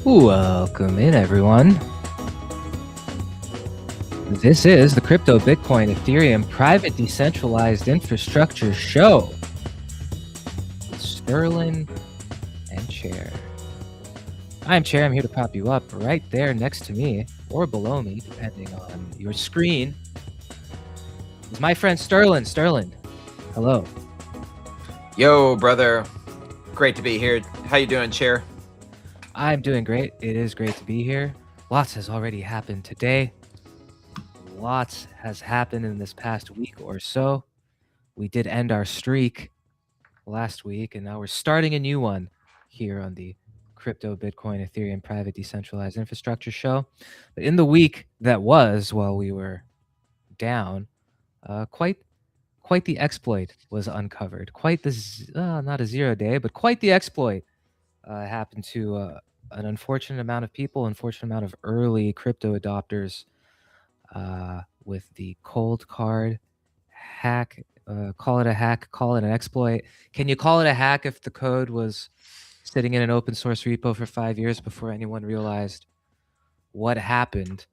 Welcome in, everyone. This is the Crypto, Bitcoin, Ethereum Private Decentralized Infrastructure Show with Sterlin and Chair. I'm Chair. I'm here to pop you up right there next to me or below me, depending on your screen. It's my friend Sterlin. Sterlin, hello. Yo, brother. Great to be here. How you doing, Chair? I'm doing great. It is great to be here. Lots has already happened today. Lots has happened in this past week or so. We did end our streak last week, and now we're starting a new one here on the Crypto, Bitcoin, Ethereum Private Decentralized Infrastructure Show. But in the week that was, while we were down, quite the exploit was uncovered. Quite the not a 0 day, but quite the exploit happened to an unfortunate amount of people, unfortunate amount of early crypto adopters with the cold card hack. Call it a hack, call it an exploit. Can you call it a hack if the code was sitting in an open source repo for 5 years before anyone realized what happened?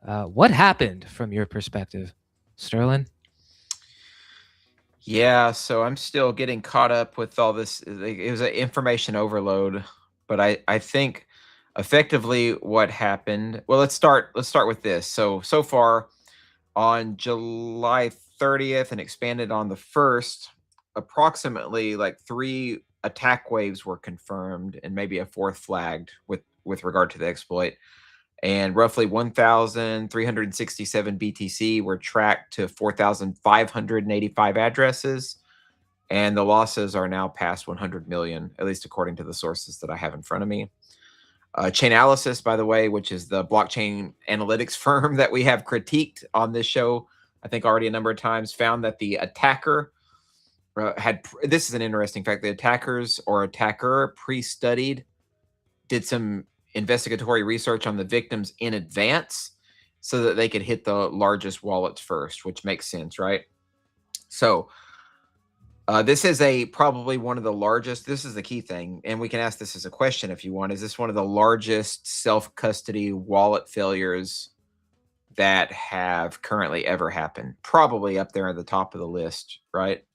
What happened from your perspective, Sterlin? Yeah, so I'm still getting caught up with all this. It was an information overload, but I think effectively what happened. Well, let's start with this. So far on July 30th and expanded on the 1st, approximately like 3 attack waves were confirmed and maybe a 4th flagged with regard to the exploit. And roughly 1,367 BTC were tracked to 4,585 addresses. And the losses are now past 100 million, at least according to the sources that I have in front of me. Chainalysis, by the way, which is the blockchain analytics firm that we have critiqued on this show, I think already a number of times, found that the attacker this is an interesting fact, the attackers or attacker pre-studied, did some investigatory research on the victims in advance so that they could hit the largest wallets first, which makes sense, right? So this is probably one of the largest. This is the key thing, and we can ask this as a question if you want. Is this one of the largest self-custody wallet failures that have currently ever happened? Probably up there at the top of the list, right?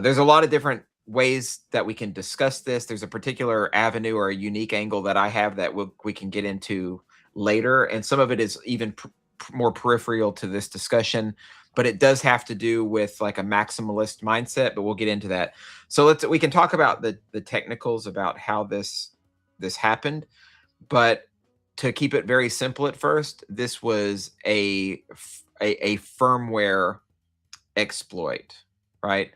There's a lot of different ways that we can discuss this. There's a particular avenue or a unique angle that I have that we can get into later, and some of it is even more peripheral to this discussion, but it does have to do with like a maximalist mindset, but we'll get into that. So we can talk about the technicals about how this happened, but to keep it very simple at first, this was a firmware exploit, right?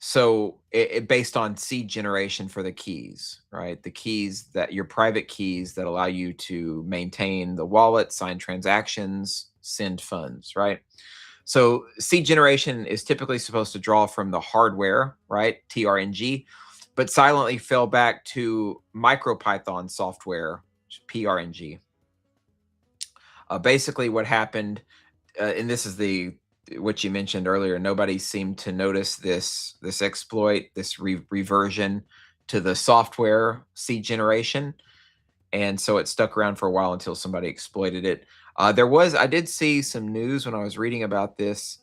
So it based on seed generation for the keys, right? The keys, that your private keys that allow you to maintain the wallet, sign transactions, send funds, right? So seed generation is typically supposed to draw from the hardware, right? TRNG, but silently fell back to MicroPython software, PRNG. Basically what happened, and this is what you mentioned earlier, nobody seemed to notice this exploit, this reversion to the software seed generation, and so it stuck around for a while until somebody exploited it. I did see some news when I was reading about this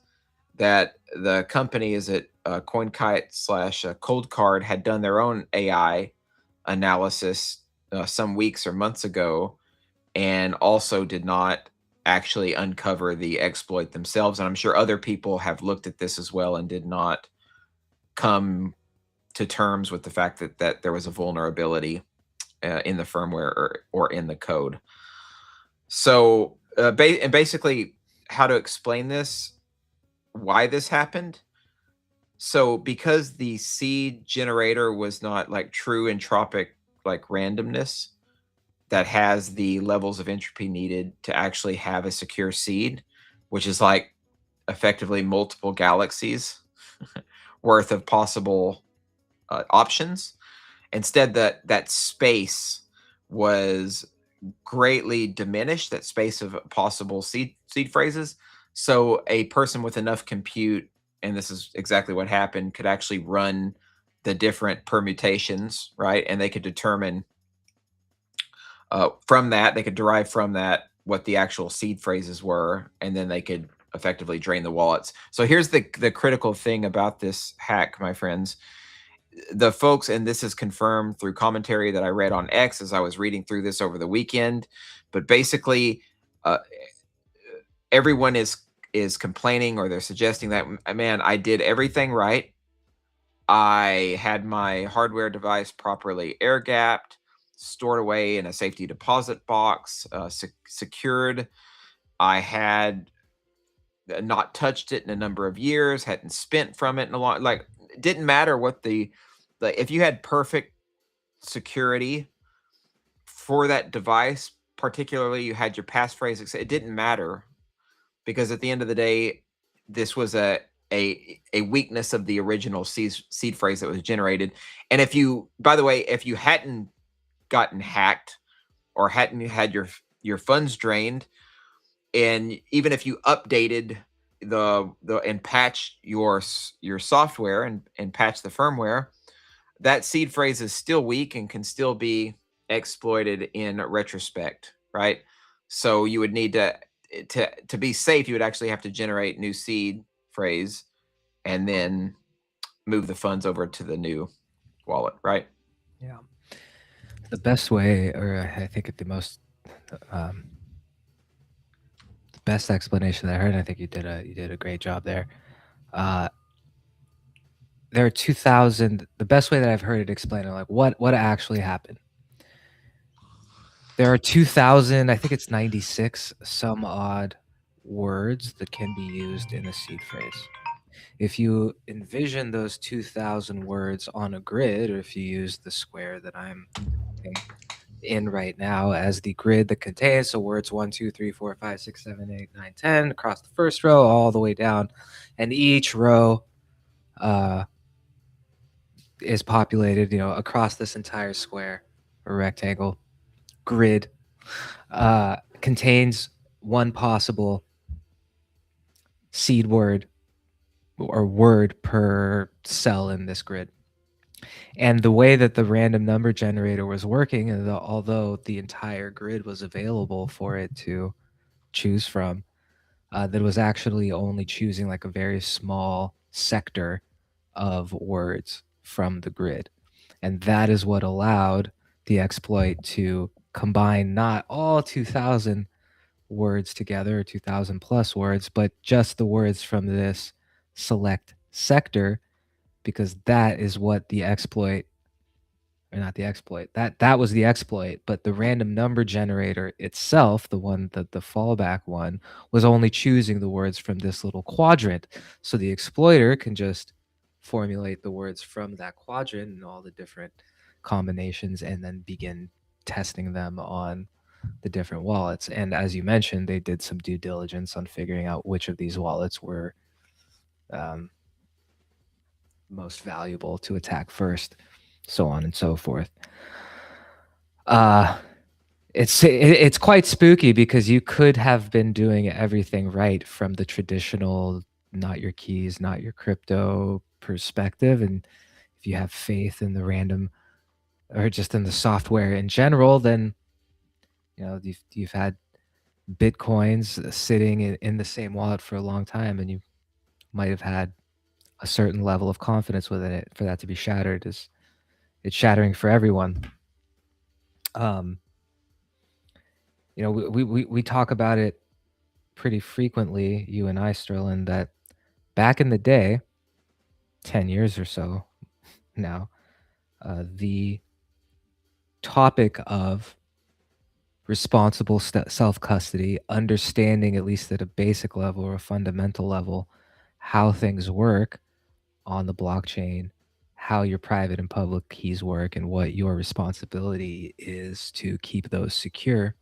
that the company is at CoinKite / Cold Card had done their own AI analysis some weeks or months ago, and also did not actually uncover the exploit themselves. And I'm sure other people have looked at this as well and did not come to terms with the fact that there was a vulnerability in the firmware or in the code. So basically how to explain this, why this happened. So because the seed generator was not like true entropic, like randomness, that has the levels of entropy needed to actually have a secure seed, which is like effectively multiple galaxies worth of possible options. Instead, that space was greatly diminished, that space of possible seed phrases. So a person with enough compute, and this is exactly what happened, could actually run the different permutations, right? And they could determine From that, they could derive from that what the actual seed phrases were, and then they could effectively drain the wallets. So here's the critical thing about this hack, my friends. The folks, and this is confirmed through commentary that I read on X as I was reading through this over the weekend, but basically, everyone is complaining, or they're suggesting that, man, I did everything right. I had my hardware device properly air gapped, stored away in a safety deposit box, secured. I had not touched it in a number of years, hadn't spent from it in a long, like, it didn't matter what if you had perfect security for that device, particularly you had your passphrase, it didn't matter, because at the end of the day, this was a weakness of the original seed phrase that was generated. And if you, by the way, if you hadn't gotten hacked or hadn't had your funds drained, and even if you updated the and patch your software and patch the firmware, that seed phrase is still weak and can still be exploited in retrospect, right? So you would need to be safe, you would actually have to generate new seed phrase and then move the funds over to the new wallet, right? Yeah. The best way, or I think um, the best explanation that I heard, and I think you did a great job there. There are 2,000. The best way that I've heard it explained, like what actually happened. There are 2,000. I think it's 96 some odd words that can be used in a seed phrase. If you envision those 2,000 words on a grid, or if you use the square that I'm in right now as the grid that contains, so words 1, 2, 3, 4, 5, 6, 7, 8, 9, 10 across the first row all the way down, and each row is populated, across this entire square or rectangle grid, contains one possible seed word or word per cell in this grid. And the way that the random number generator was working, although the entire grid was available for it to choose from, that was actually only choosing like a very small sector of words from the grid. And that is what allowed the exploit to combine not all 2,000 words together, or 2,000 plus words, but just the words from this select sector, because that is what the exploit, or not the exploit, that was the exploit, but the random number generator itself, the one that the fallback one, was only choosing the words from this little quadrant. So the exploiter can just formulate the words from that quadrant and all the different combinations, and then begin testing them on the different wallets. And as you mentioned, they did some due diligence on figuring out which of these wallets were most valuable to attack first, so on and so forth. It's quite spooky, because you could have been doing everything right from the traditional not your keys, not your crypto perspective, and if you have faith in the random, or just in the software in general, then you've had Bitcoins sitting in the same wallet for a long time, and you might have had a certain level of confidence within it. For that to be shattered, it's shattering for everyone. We talk about it pretty frequently, you and I, Sterlin, that back in the day, 10 years or so now, the topic of responsible self-custody, understanding, at least at a basic level or a fundamental level, how things work on the blockchain, how your private and public keys work, and what your responsibility is to keep those secure.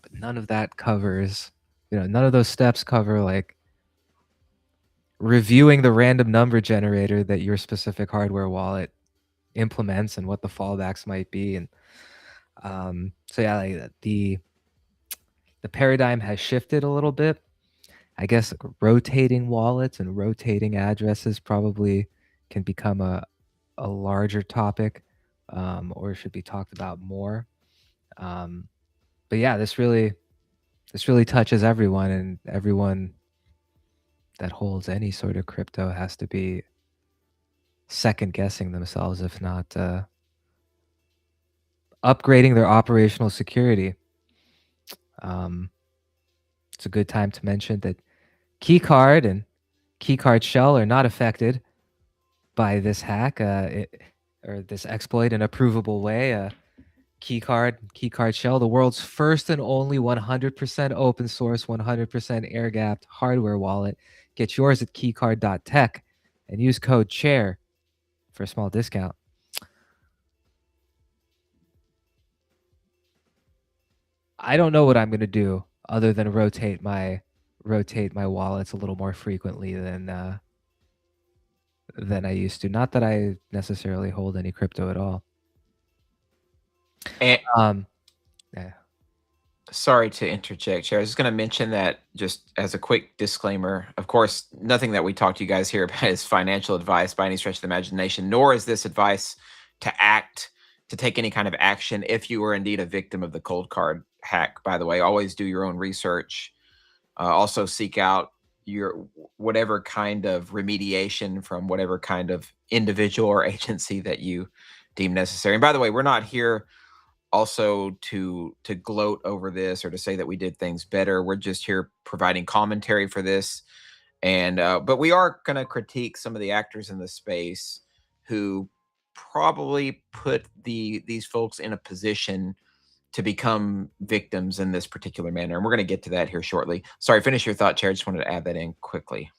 But none of that covers, none of those steps cover like reviewing the random number generator that your specific hardware wallet implements, and what the fallbacks might be. And so yeah, like the paradigm has shifted a little bit. I guess rotating wallets and rotating addresses probably can become a larger topic, or should be talked about more. But yeah, this really touches everyone, and everyone that holds any sort of crypto has to be second guessing themselves, if not upgrading their operational security. It's a good time to mention that Keycard and Keycard Shell are not affected by this hack or this exploit in a provable way. Keycard Shell, the world's first and only 100% open source, 100% air gapped hardware wallet. Get yours at keycard.tech and use code CHAIR for a small discount. I don't know what I'm going to do other than rotate my wallets a little more frequently than I used to. Not that I necessarily hold any crypto at all. And Yeah. sorry to interject, Chair. I was just going to mention that just as a quick disclaimer. Of course, nothing that we talk to you guys here about is financial advice by any stretch of the imagination, nor is this advice to take any kind of action if you are indeed a victim of the cold card hack. By the way, always do your own research. Also seek out your whatever kind of remediation from whatever kind of individual or agency that you deem necessary. And by the way, we're not here also to gloat over this or to say that we did things better. We're just here providing commentary for this. And but we are going to critique some of the actors in the space who probably put these folks in a position to become victims in this particular manner. And we're going to get to that here shortly. Sorry, finish your thought, Chair. I just wanted to add that in quickly.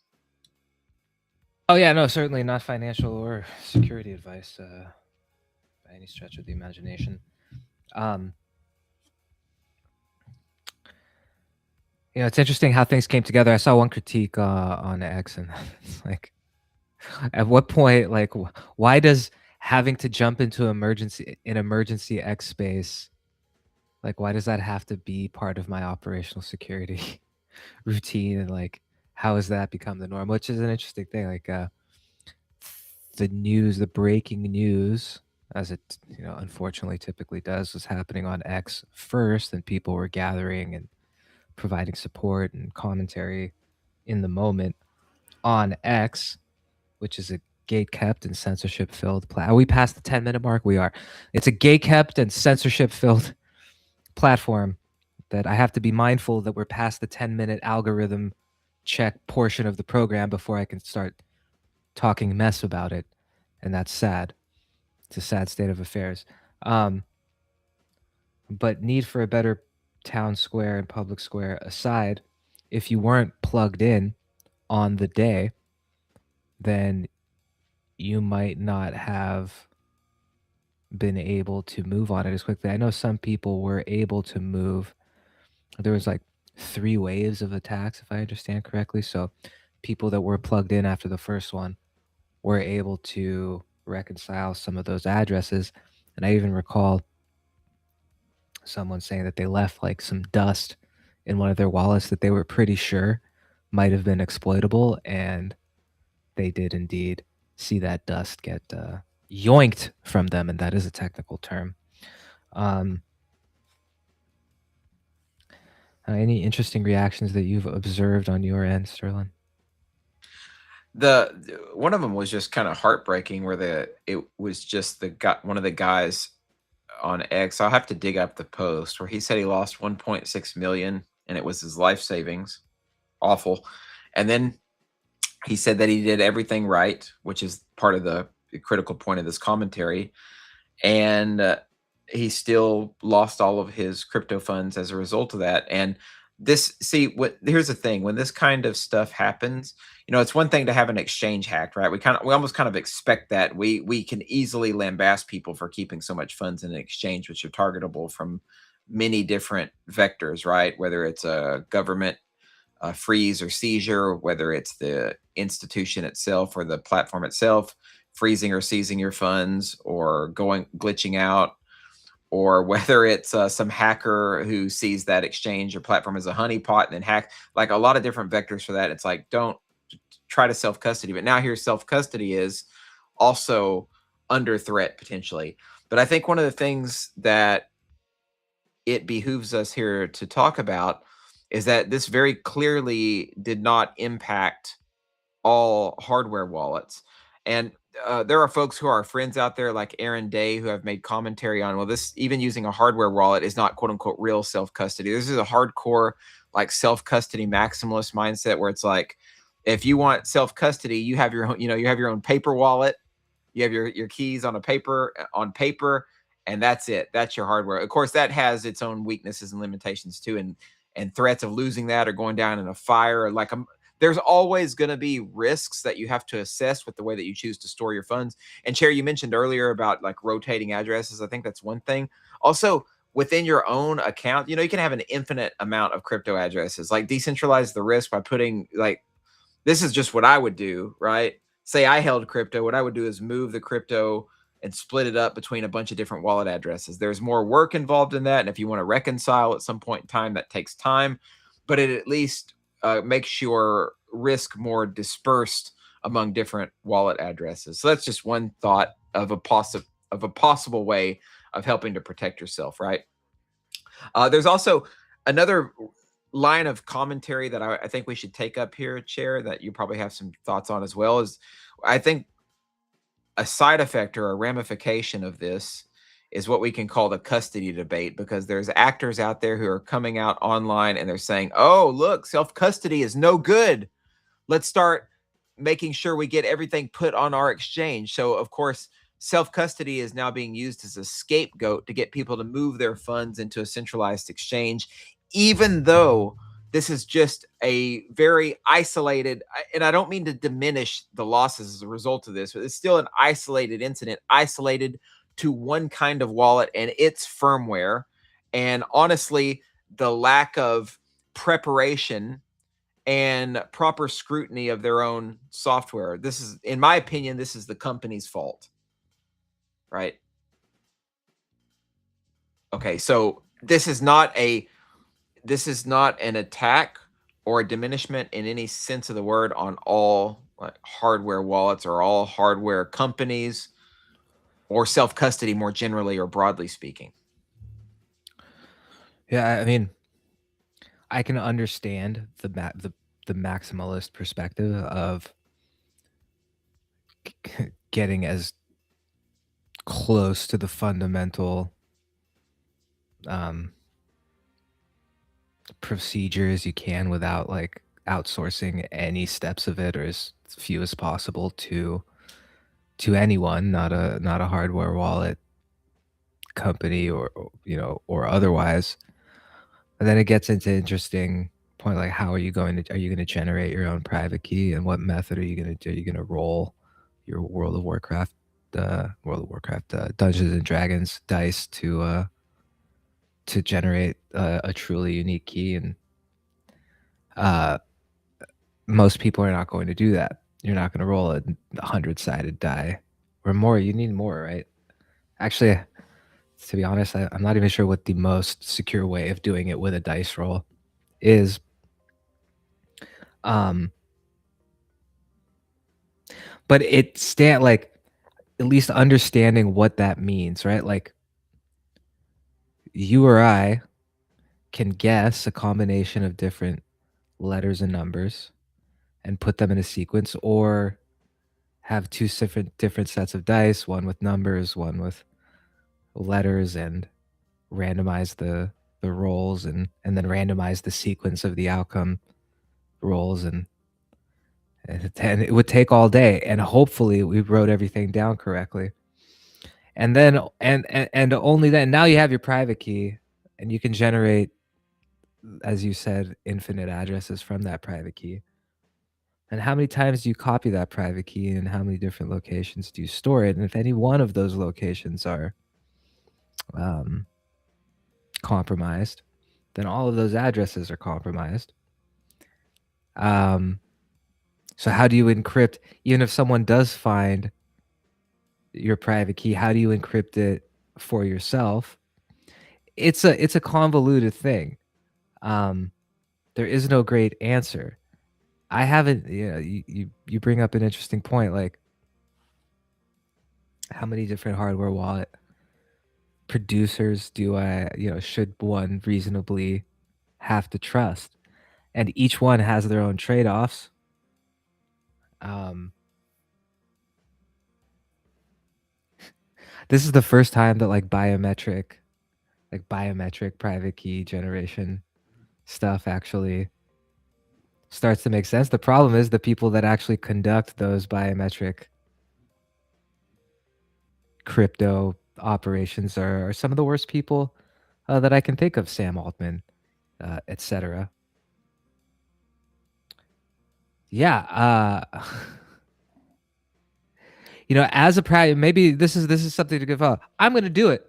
Oh yeah, no, certainly not financial or security advice by any stretch of the imagination. It's interesting how things came together. I saw one critique on X, and it's like, at what point, like, why does having to jump into emergency X space, like, why does that have to be part of my operational security routine? And like, how has that become the norm? Which is an interesting thing. Like, the breaking news, as it unfortunately typically does, was happening on X first, and people were gathering and providing support and commentary in the moment on X, which is a gate kept and censorship filled Are we past the 10-minute mark? We are. It's a gate kept and censorship filled platform that I have to be mindful that we're past the 10-minute algorithm check portion of the program before I can start talking mess about it. And that's sad. It's a sad state of affairs. But need for a better town square and public square aside, if you weren't plugged in on the day, then you might not have been able to move on it as quickly. I know some people were able to move. There was like 3 waves of attacks, if I understand correctly. So people that were plugged in after the first one were able to reconcile some of those addresses. And I even recall someone saying that they left like some dust in one of their wallets that they were pretty sure might have been exploitable, and they did indeed see that dust get yoinked from them, and that is a technical term. Any interesting reactions that you've observed on your end, Sterlin? One of them was just kind of heartbreaking, where it was just one of the guys on X. I'll have to dig up the post where he said he lost 1.6 million and it was his life savings. Awful. And then he said that he did everything right, which is part of the critical point of this commentary. And he still lost all of his crypto funds as a result of that. And here's the thing: when this kind of stuff happens, it's one thing to have an exchange hacked, right? We almost kind of expect that. We can easily lambast people for keeping so much funds in an exchange, which are targetable from many different vectors, right? Whether it's a government freeze or seizure, whether it's the institution itself or the platform itself freezing or seizing your funds or glitching out, or whether it's some hacker who sees that exchange or platform as a honeypot and then hack. Like, a lot of different vectors for that. It's like, don't try to self-custody. But now here, self-custody is also under threat potentially. But I think one of the things that it behooves us here to talk about is that this very clearly did not impact all hardware wallets. And there are folks who are friends out there like Aaron Day who have made commentary on, well, this even using a hardware wallet is not quote unquote real self custody. This is a hardcore like self custody maximalist mindset where it's like, if you want self custody, you have your own, you have your own paper wallet, you have your keys on paper, and that's it. That's your hardware. Of course, that has its own weaknesses and limitations too, and threats of losing that or going down in a fire. Or like there's always going to be risks that you have to assess with the way that you choose to store your funds. And Cherry, you mentioned earlier about like rotating addresses. I think that's one thing. Also, within your own account, you can have an infinite amount of crypto addresses. Like decentralize the risk by putting like, this is just what I would do, right? Say I held crypto, what I would do is move the crypto and split it up between a bunch of different wallet addresses. There's more work involved in that. And if you want to reconcile at some point in time, that takes time, but it at least makes your risk more dispersed among different wallet addresses. So that's just one thought of a possible way of helping to protect yourself, right? There's also another line of commentary that I think we should take up here, Chair, that you probably have some thoughts on as well, is I think a side effect or a ramification of this is what we can call the custody debate, because there's actors out there who are coming out online and they're saying, oh, look, self-custody is no good. Let's start making sure we get everything put on our exchange. So, of course, self-custody is now being used as a scapegoat to get people to move their funds into a centralized exchange, even though this is just a very isolated, and I don't mean to diminish the losses as a result of this, but it's still an isolated incident, isolated to one kind of wallet and its firmware. And honestly, the lack of preparation and proper scrutiny of their own software. This is, in my opinion, this is the company's fault, right? Okay, so this is not an attack or a diminishment in any sense of the word on all like hardware wallets or all hardware companies or self-custody more generally or broadly speaking. Yeah, I mean, I can understand the maximalist perspective of getting as close to the fundamental procedure as you can without like outsourcing any steps of it, or as few as possible to anyone, not a hardware wallet company or or otherwise. And then it gets into interesting point, like how are you going to generate your own private key, and what method are you going to do? Are you going to roll your World of Warcraft Dungeons and Dragons dice to generate a truly unique key? And most people are not going to do that. You're not going to roll a 100-sided die or more. You need more, right? Actually, to be honest, I'm not even sure what the most secure way of doing it with a dice roll is. But like at least understanding what that means, right? Like you or I can guess a combination of different letters and numbers and put them in a sequence, or have two different sets of dice, one with numbers, one with letters, and randomize the rolls, and then randomize the sequence of the outcome rolls, and it would take all day, and hopefully we wrote everything down correctly. And then and only then, now you have your private key, and you can generate, as you said, infinite addresses from that private key. And how many times do you copy that private key, and how many different locations do you store it? And if any one of those locations are compromised, then all of those addresses are compromised. So how do you encrypt, even if someone does find your private key, how do you encrypt it for yourself? It's a convoluted thing. There is no great answer. I haven't, you bring up an interesting point, like how many different hardware wallet producers do I, should one reasonably have to trust? And each one has their own trade-offs. This is the first time that like biometric private key generation stuff actually starts to make sense. The problem is the people that actually conduct those biometric crypto operations are some of the worst people that I can think of. Sam Altman, etc. Yeah. As a private, maybe this is something to give up. I'm going to do it.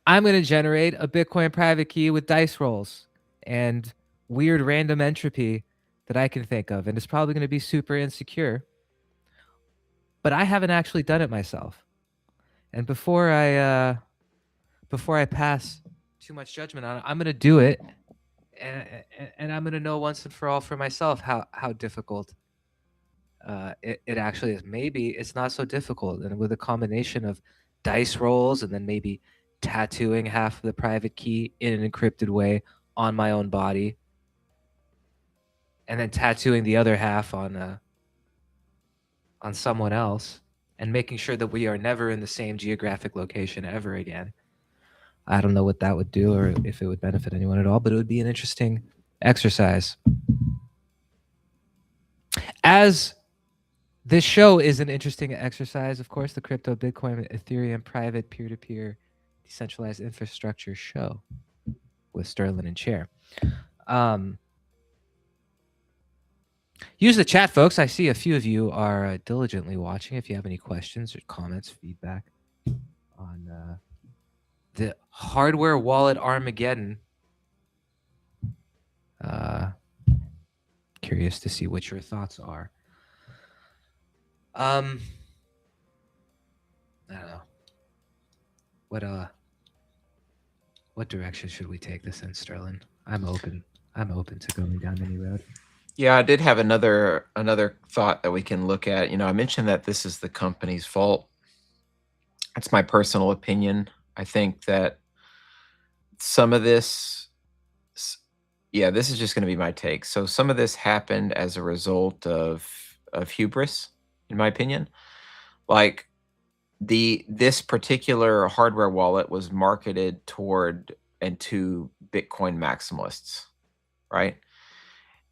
I'm going to generate a Bitcoin private key with dice rolls and weird random entropy that I can think of. And it's probably going to be super insecure. But I haven't actually done it myself. And before I pass too much judgment on it, I'm going to do it. And I'm going to know once and for all for myself how difficult it actually is. Maybe it's not so difficult. And with a combination of dice rolls and then maybe tattooing half of the private key in an encrypted way on my own body, and then tattooing the other half on someone else, and making sure that we are never in the same geographic location ever again. I don't know what that would do or if it would benefit anyone at all, but it would be an interesting exercise. As this show is an interesting exercise, of course, the Crypto, Bitcoin, Ethereum, private, peer-to-peer, decentralized infrastructure show with Sterlin and Chair. Use the chat, folks. I see a few of you are diligently watching. If you have any questions or comments, feedback on the hardware wallet Armageddon. Curious to see what your thoughts are. I don't know. What direction should we take this in, Sterlin? I'm open to going down any road. Yeah, I did have another thought that we can look at. I mentioned that this is the company's fault. That's my personal opinion. I think that some of this, this is just going to be my take. So some of this happened as a result of hubris, in my opinion. Like this particular hardware wallet was marketed toward and to Bitcoin maximalists, right?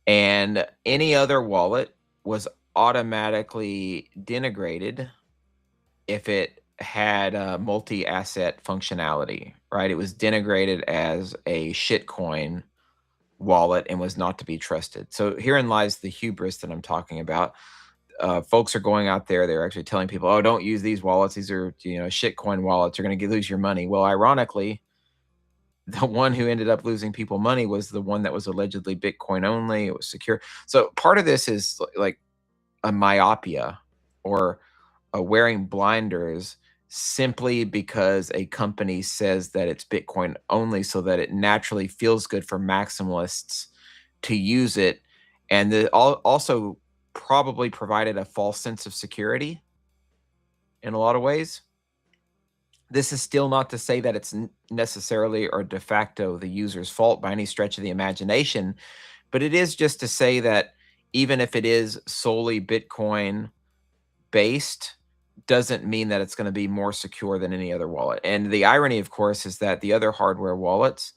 And any other wallet was automatically denigrated if it had a multi-asset functionality, right? It was denigrated as a shitcoin wallet and was not to be trusted. So herein lies the hubris that I'm talking about. Folks are going out there, they're actually telling people, oh, don't use these wallets. These are, shitcoin wallets. You're going to lose your money. Well, ironically, the one who ended up losing people money was the one that was allegedly Bitcoin only. It was secure. So part of this is like a myopia or a wearing blinders simply because a company says that it's Bitcoin only so that it naturally feels good for maximalists to use it. And also probably provided a false sense of security in a lot of ways. This is still not to say that it's necessarily or de facto the user's fault by any stretch of the imagination, but it is just to say that even if it is solely Bitcoin based, doesn't mean that it's going to be more secure than any other wallet. And the irony, of course, is that the other hardware wallets,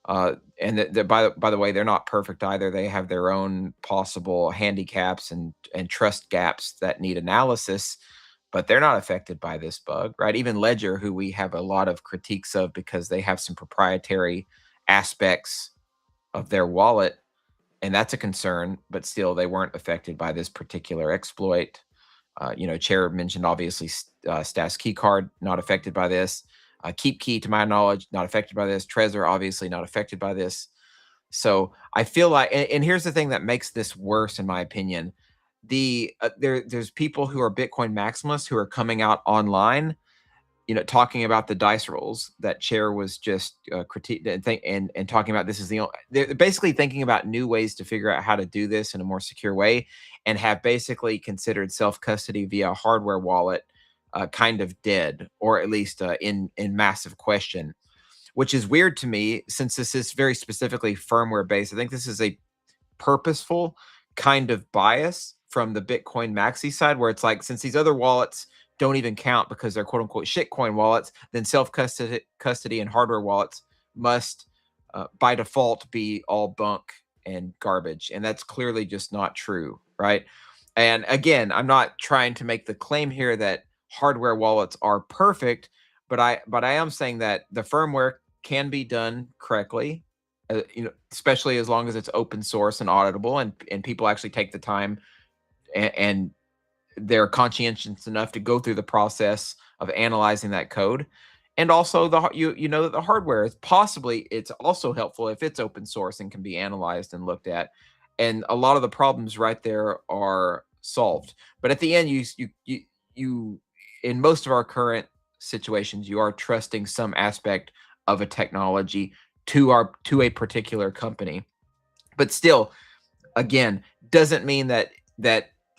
and by the way, they're not perfect either. They have their own possible handicaps and trust gaps that need analysis, but they're not affected by this bug, right? Even Ledger, who we have a lot of critiques of because they have some proprietary aspects of their wallet, and that's a concern, but still they weren't affected by this particular exploit. Chair mentioned obviously Stas Keycard, not affected by this. Keep Key, to my knowledge, not affected by this. Trezor, obviously not affected by this. So I feel like, and here's the thing that makes this worse, in my opinion. There's people who are Bitcoin maximalists who are coming out online, talking about the dice rolls that Chair was just critiqued and talking about. This is they're basically thinking about new ways to figure out how to do this in a more secure way, and have basically considered self-custody via a hardware wallet kind of dead, or at least in massive question, which is weird to me since this is very specifically firmware based. I think this is a purposeful kind of bias from the Bitcoin maxi side, where it's like, since these other wallets don't even count because they're quote unquote shitcoin wallets, then self custody and hardware wallets must by default be all bunk and garbage. And that's clearly just not true, right? And again, I'm not trying to make the claim here that hardware wallets are perfect, but I am saying that the firmware can be done correctly, especially as long as it's open source and auditable, and people actually take the time and they're conscientious enough to go through the process of analyzing that code. And also that the hardware is possibly, it's also helpful if it's open source and can be analyzed and looked at, and a lot of the problems right there are solved. But at the end, you in most of our current situations, you are trusting some aspect of a technology to a particular company. But still, again, doesn't mean that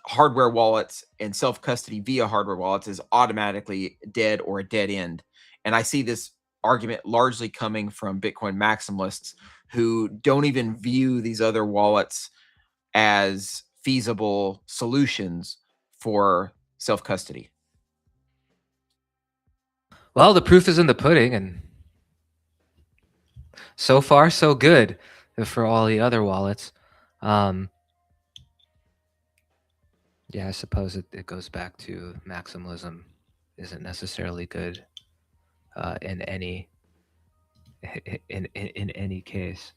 hardware wallets and self custody via hardware wallets is automatically dead or a dead end. And I see this argument largely coming from Bitcoin maximalists who don't even view these other wallets as feasible solutions for self custody. Well, the proof is in the pudding, and so far so good for all the other wallets. Yeah, I suppose it goes back to maximalism isn't necessarily good in any in any case.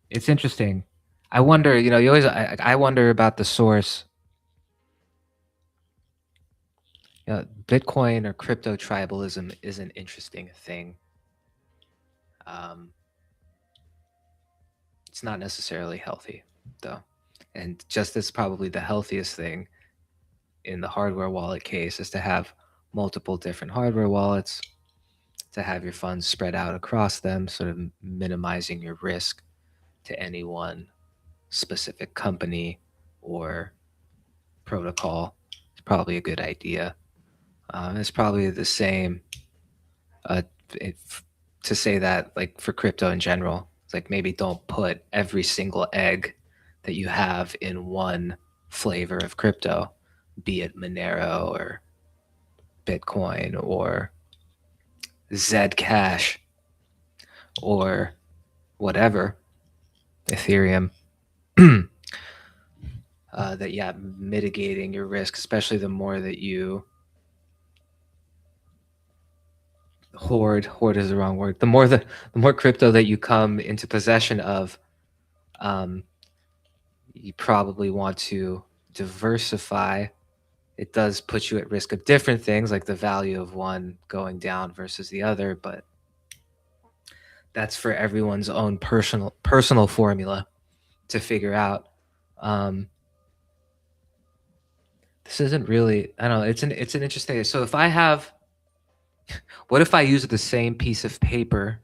It's interesting. I wonder, you always I wonder about the source. Bitcoin or crypto tribalism is an interesting thing. It's not necessarily healthy, though. And just as probably the healthiest thing in the hardware wallet case is to have multiple different hardware wallets, to have your funds spread out across them, sort of minimizing your risk to any one specific company or protocol. It's probably a good idea. It's probably the same if, to say that, like, for crypto in general. It's like, maybe don't put every single egg that you have in one flavor of crypto, be it Monero or Bitcoin or Zcash or whatever, Ethereum. That, yeah, mitigating your risk, especially the more that you hoard is the wrong word. The more crypto that you come into possession of, you probably want to diversify. It does put you at risk of different things, like the value of one going down versus the other, but that's for everyone's own personal formula to figure out. This isn't really, I don't know, it's an interesting. So if I have, what if I use the same piece of paper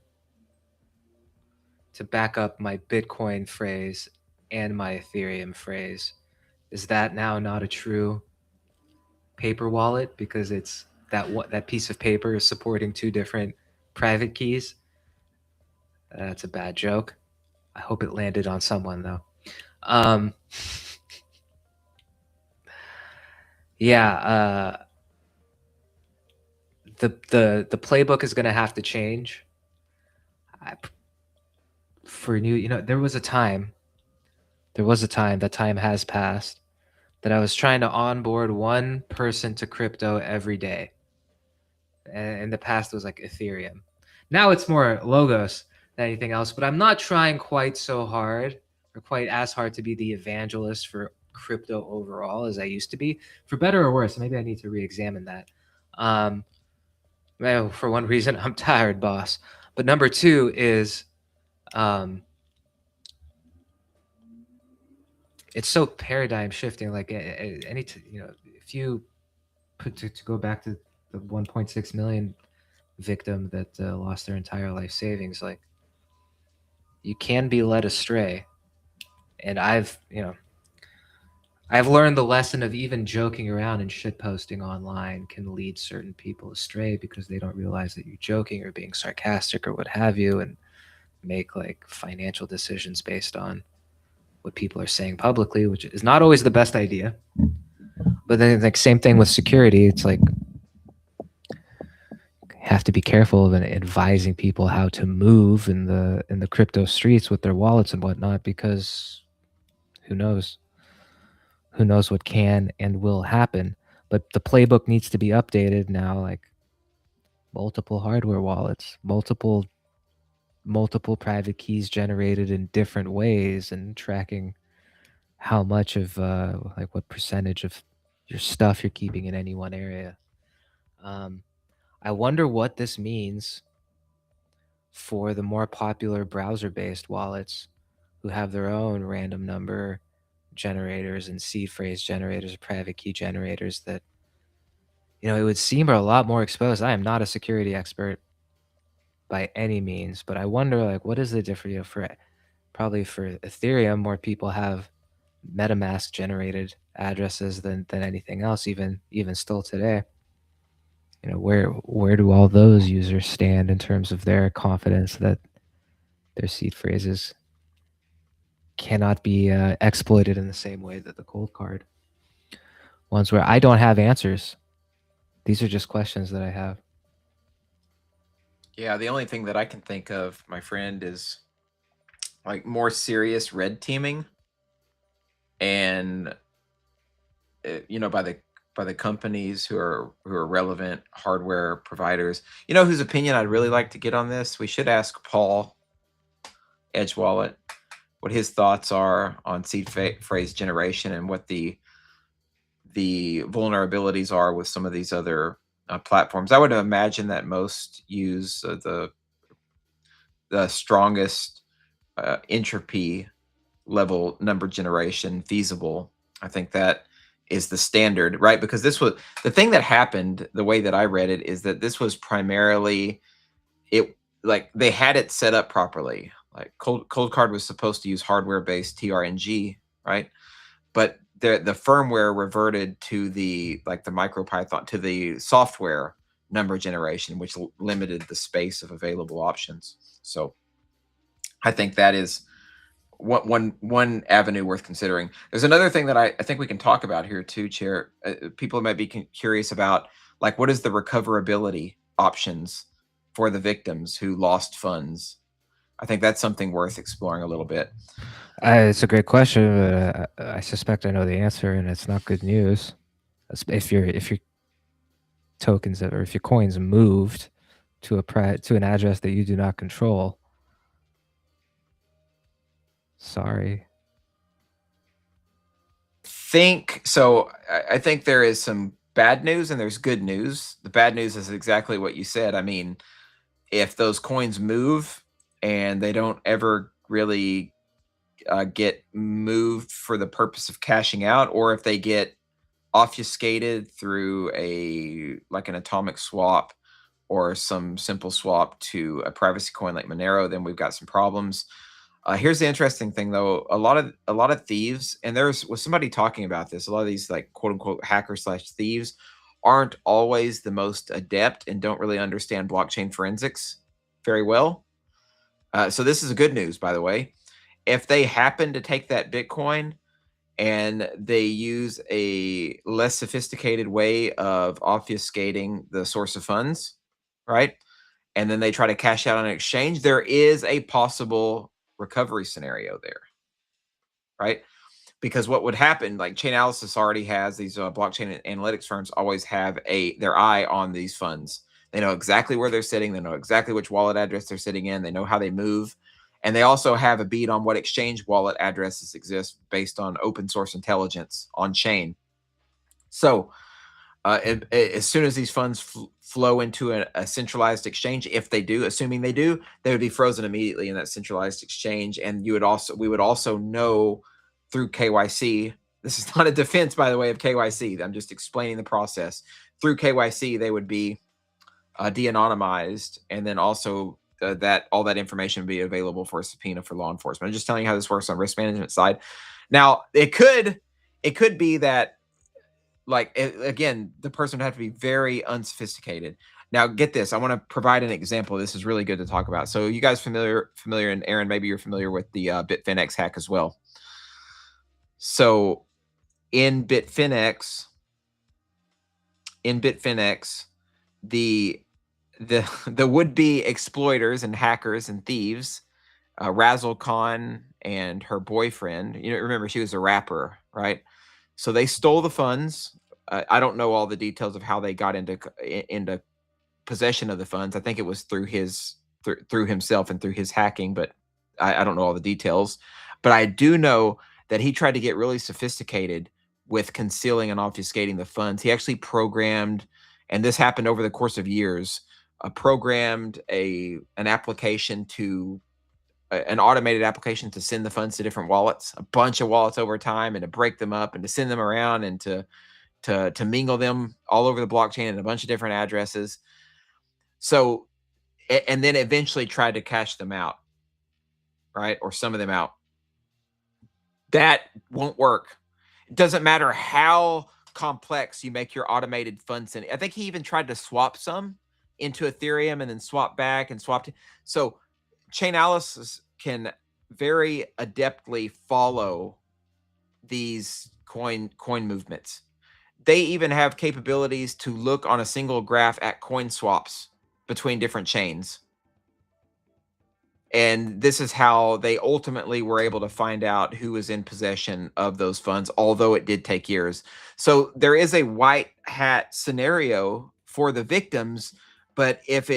to back up my Bitcoin phrase and my Ethereum phrase? Is that now not a true paper wallet because it's that piece of paper is supporting two different private keys? That's a bad joke. I hope it landed on someone, though. Yeah, the playbook is going to have to change. For new, there was a time. That time has passed, that I was trying to onboard one person to crypto every day. And in the past, it was like Ethereum. Now it's more Logos than anything else, but I'm not trying quite so hard or quite as hard to be the evangelist for crypto overall as I used to be, for better or worse. Maybe I need to re-examine that. Well, for one reason, I'm tired, boss. But number two is, it's so paradigm shifting. Like, if you put to go back to the 1.6 million victim that lost their entire life savings, like, you can be led astray. And I've learned the lesson of even joking around and shitposting online can lead certain people astray because they don't realize that you're joking or being sarcastic or what have you, and make like financial decisions based on what people are saying publicly, which is not always the best idea. But then, like, same thing with security. It's like have to be careful of advising people how to move in the crypto streets with their wallets and whatnot, because who knows what can and will happen. But the playbook needs to be updated now, like multiple hardware wallets, multiple private keys generated in different ways, and tracking how much of like what percentage of your stuff you're keeping in any one area. um, I wonder what this means for the more popular browser-based wallets who have their own random number generators and seed phrase generators or private key generators that, it would seem are a lot more exposed. I am not a security expert by any means, but I wonder, like, what is the difference? For probably for Ethereum, more people have MetaMask generated addresses than anything else, even still today. Where do all those users stand in terms of their confidence that their seed phrases cannot be exploited in the same way that the cold card ones, where I don't have answers. These are just questions that I have. Yeah, the only thing that I can think of, my friend, is like more serious red teaming, and by the companies who are relevant hardware providers. You know whose opinion I'd really like to get on this? We should ask Paul Edge Wallet what his thoughts are on seed phrase generation and what the vulnerabilities are with some of these other platforms. I would imagine that most use the strongest entropy level number generation feasible. I think that is the standard, right? Because this was the thing that happened. The way that I read it is that this was primarily it, like they had it set up properly. Like cold card was supposed to use hardware based TRNG, right? But the firmware reverted to the MicroPython, to the software number generation, which limited the space of available options. So I think that is one avenue worth considering. There's another thing that I think we can talk about here too, Chair. People might be curious about, like, what is the recoverability options for the victims who lost funds? I think that's something worth exploring a little bit. It's a great question, but I suspect I know the answer, and it's not good news. If your tokens or if your coins moved to an address that you do not control, sorry. I think there is some bad news and there's good news. The bad news is exactly what you said. I mean, if those coins move and they don't ever really get moved for the purpose of cashing out, or if they get obfuscated through an atomic swap or some simple swap to a privacy coin like Monero, then we've got some problems. Here's the interesting thing, though. A lot of thieves, and was somebody talking about this. A lot of these, like, quote unquote hacker/thieves aren't always the most adept and don't really understand blockchain forensics very well. So this is a good news, by the way. If they happen to take that Bitcoin and they use a less sophisticated way of obfuscating the source of funds, right? And then they try to cash out on an exchange, there is a possible recovery scenario there, right? Because what would happen, like Chainalysis already has these blockchain analytics firms always have their eye on these funds. They know exactly where they're sitting. They know exactly which wallet address they're sitting in. They know how they move. And they also have a beat on what exchange wallet addresses exist based on open source intelligence on chain. So as soon as these funds flow into a centralized exchange, if they do, assuming they do, they would be frozen immediately in that centralized exchange. And we would also know through KYC. This is not a defense, by the way, of KYC. I'm just explaining the process. Through KYC, they would be de-anonymized, and then also that all that information would be available for a subpoena for law enforcement. I'm just telling you how this works on risk management side. Now, it could it could be that, like, again, the person would have to be very unsophisticated. Now, get this. I want to provide an example. This is really good to talk about. So, you guys familiar, and Aaron, maybe you're familiar with the Bitfinex hack as well. So, in Bitfinex, the the would-be exploiters and hackers and thieves, Razzle Khan and her boyfriend. Remember, she was a rapper, right? So they stole the funds. I don't know all the details of how they got into possession of the funds. I think it was through through himself and through his hacking, but I don't know all the details. But I do know that he tried to get really sophisticated with concealing and obfuscating the funds. He actually programmed, and this happened over the course of years, programmed an application to an automated application to send the funds to different wallets, a bunch of wallets over time, and to break them up and to send them around and to mingle them all over the blockchain and a bunch of different addresses. So, and then eventually tried to cash them out, right? Or some of them out. That won't work. It doesn't matter how complex you make your automated fund sending. I think he even tried to swap some into Ethereum and then swap back and swapped. So Chainalysis can very adeptly follow these coin movements. They even have capabilities to look on a single graph at coin swaps between different chains. And this is how they ultimately were able to find out who was in possession of those funds, although it did take years. So there is a white hat scenario for the victims, but if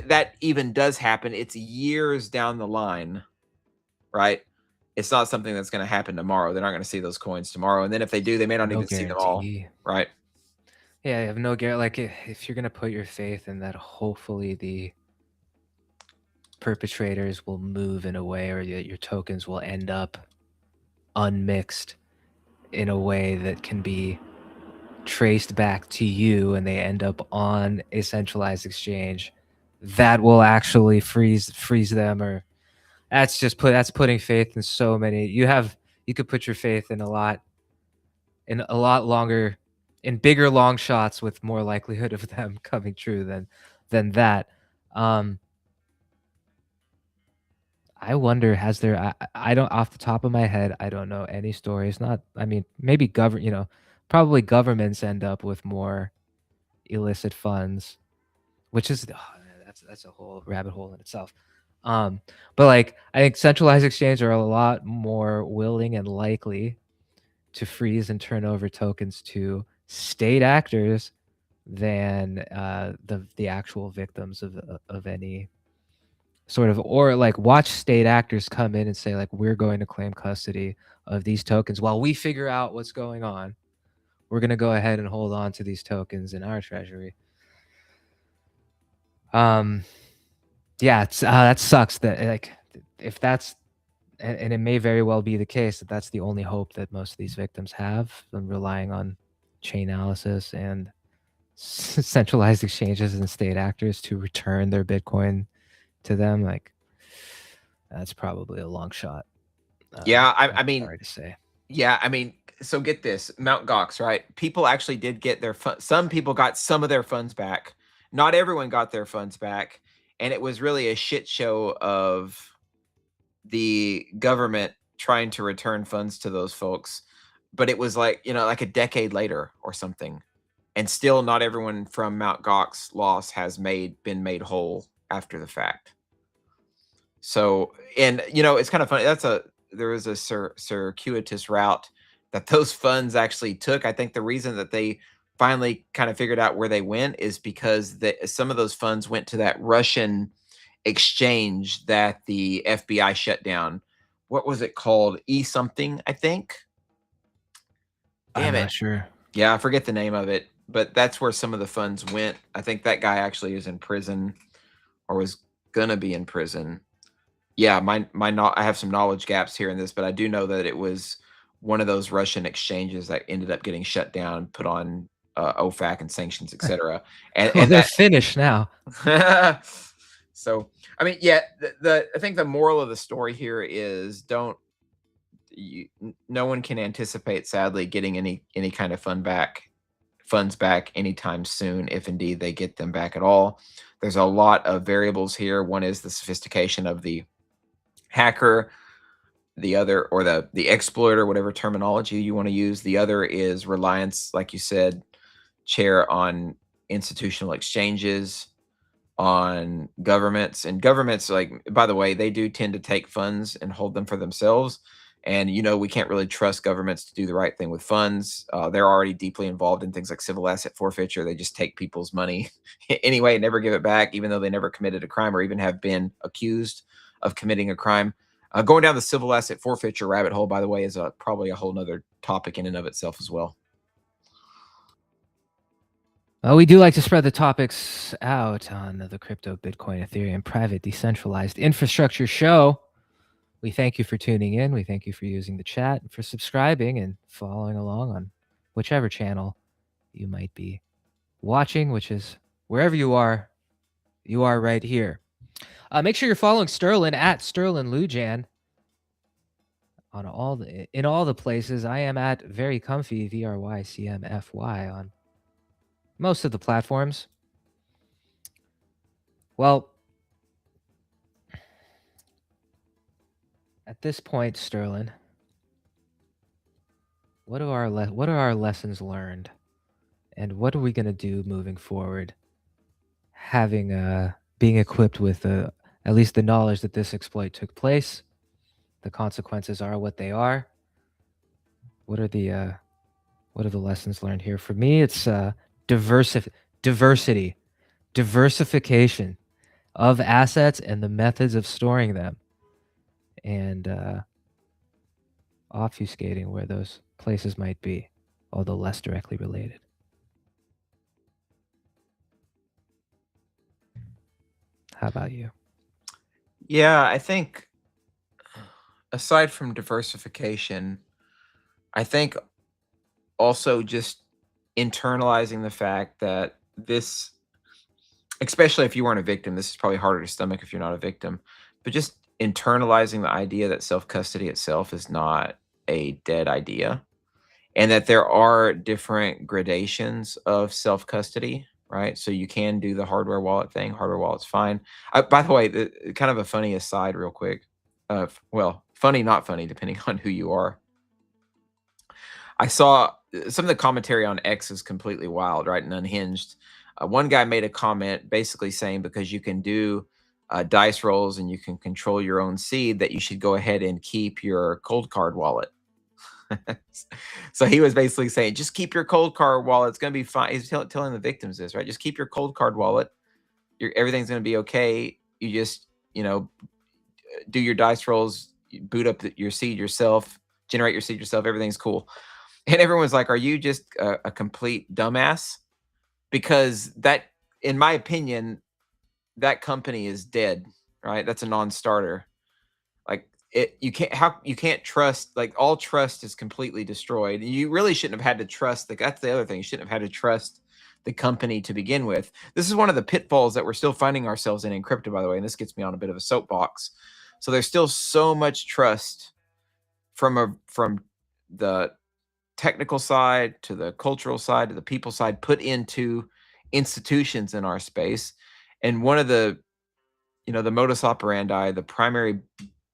that even does happen, it's years down the line, right? It's not something that's going to happen tomorrow. They're not going to see those coins tomorrow. And then if they do, they may not even see them all, right? Yeah, I have no guarantee. Like, if you're going to put your faith in that, hopefully the perpetrators will move in a way, or your tokens will end up unmixed in a way that can be traced back to you, and they end up on a centralized exchange that will actually freeze them. Or that's putting faith in so many. You could put your faith in a lot longer, in bigger long shots with more likelihood of them coming true than that. I wonder, has there? I don't, off the top of my head, I don't know any stories. Not, I mean, maybe probably governments end up with more illicit funds, which is that's a whole rabbit hole in itself. But like, I think centralized exchanges are a lot more willing and likely to freeze and turn over tokens to state actors than the actual victims of any sort of, or like watch state actors come in and say, like, we're going to claim custody of these tokens while we figure out what's going on. We're going to go ahead and hold on to these tokens in our treasury. Yeah, it's that sucks. That, like, if that's, and it may very well be the case that that's the only hope that most of these victims have, and relying on Chainalysis and centralized exchanges and state actors to return their Bitcoin to them. Like, that's probably a long shot. Yeah, I mean, sorry to say. Yeah, I mean, so get this, Mount Gox, right? People actually did get their some people got some of their funds back. Not everyone got their funds back, and it was really a shit show of the government trying to return funds to those folks. But it was like, like a decade later or something. And still not everyone from Mount Gox loss has been made whole after the fact. So, and it's kind of funny. There was a circuitous route that those funds actually took. I think the reason that they finally kind of figured out where they went is because some of those funds went to that Russian exchange that the FBI shut down. What was it called? something, I think. Damn, I'm not sure. Yeah, I forget the name of it, but that's where some of the funds went. I think that guy actually is in prison, or was gonna be in prison. Yeah, I have some knowledge gaps here in this, but I do know that it was one of those Russian exchanges that ended up getting shut down, put on OFAC and sanctions, etc. And they're finished now. So, I mean, yeah, I think the moral of the story here is no one can anticipate, sadly, getting any kind of funds back anytime soon, if indeed they get them back at all. There's a lot of variables here. One is the sophistication of the hacker, the other, or the exploiter, whatever terminology you want to use. The other is reliance, like you said, Chair, on institutional exchanges, on governments. And governments, like, by the way, they do tend to take funds and hold them for themselves. And we can't really trust governments to do the right thing with funds. They're already deeply involved in things like civil asset forfeiture. They just take people's money anyway and never give it back, even though they never committed a crime or even have been accused of committing a crime. Going down the civil asset forfeiture rabbit hole, by the way, is probably a whole nother topic in and of itself as well. We do like to spread the topics out on the crypto, Bitcoin, Ethereum, private, decentralized infrastructure show. We thank you for tuning in. We thank you for using the chat, for subscribing and following along on whichever channel you might be watching, which is wherever you are right here. Make sure you're following Sterlin at Sterlin Lujan on in all the places. I am at Very Comfy, VRYCMFY, on most of the platforms. Well, at this point, Sterlin, what are our lessons learned, and what are we going to do moving forward? Having being equipped with at least the knowledge that this exploit took place, the consequences are what they are. What are the lessons learned here? For me, it's diversification of assets and the methods of storing them, and obfuscating where those places might be, although less directly related. How about you? Yeah, I think aside from diversification, I think also just internalizing the fact that this, especially if you weren't a victim, this is probably harder to stomach if you're not a victim, but just internalizing the idea that self-custody itself is not a dead idea, and that there are different gradations of self-custody, right? So you can do the hardware wallet thing. Hardware wallet's fine. By the way, kind of a funny aside real quick. Well, funny, not funny, depending on who you are. I saw some of the commentary on X is completely wild, right, and unhinged. One guy made a comment basically saying because you can do dice rolls and you can control your own seed, that you should go ahead and keep your cold card wallet. So he was basically saying, just keep your cold card wallet. It's going to be fine. He's telling the victims this, right? Just keep your cold card wallet. Everything's going to be okay. You just, do your dice rolls, boot up your seed yourself, generate your seed yourself. Everything's cool. And everyone's like, are you just a complete dumbass? Because that, in my opinion, that company is dead, right? That's a non-starter. Like, you can't trust, like, all trust is completely destroyed. You really shouldn't have had to trust, that's the other thing. You shouldn't have had to trust the company to begin with. This is one of the pitfalls that we're still finding ourselves in crypto, by the way, and this gets me on a bit of a soapbox. So there's still so much trust from the technical side to the cultural side to the people side put into institutions in our space. And one of the modus operandi, the primary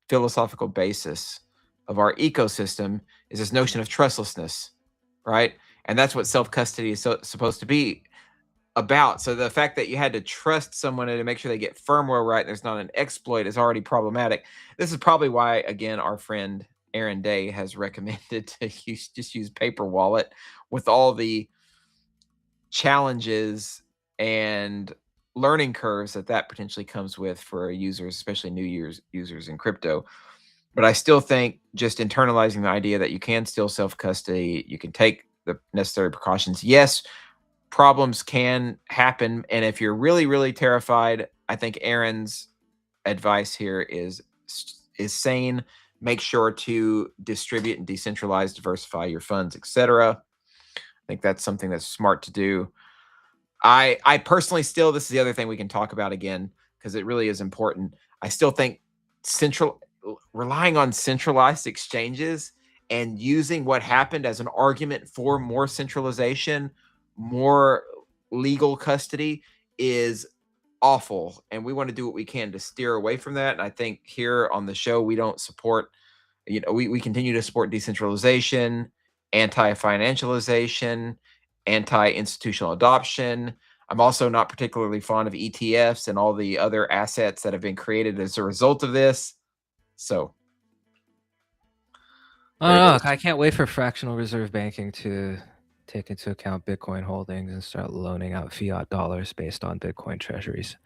philosophical basis of our ecosystem is this notion of trustlessness, right? And that's what self-custody is supposed to be about. So the fact that you had to trust someone to make sure they get firmware right and there's not an exploit is already problematic. This is probably why, again, our friend Aaron Day has recommended to use paper wallet, with all the challenges and learning curves that potentially comes with for users, especially new users in crypto. But I still think just internalizing the idea that you can still self-custody, you can take the necessary precautions. Yes, problems can happen. And if you're really, really terrified, I think Aaron's advice here is sane. Make sure to distribute and decentralize, diversify your funds, etc. I think that's something that's smart to do. I personally this is the other thing we can talk about again, because it really is important. I still think relying on centralized exchanges and using what happened as an argument for more centralization, more legal custody is awful. And we want to do what we can to steer away from that. And I think here on the show, we don't support, we continue to support decentralization, anti-financialization, anti-institutional adoption. I'm also not particularly fond of ETFs and all the other assets that have been created as a result of this. So there it is. I can't wait for fractional reserve banking to take into account Bitcoin holdings and start loaning out fiat dollars based on Bitcoin treasuries.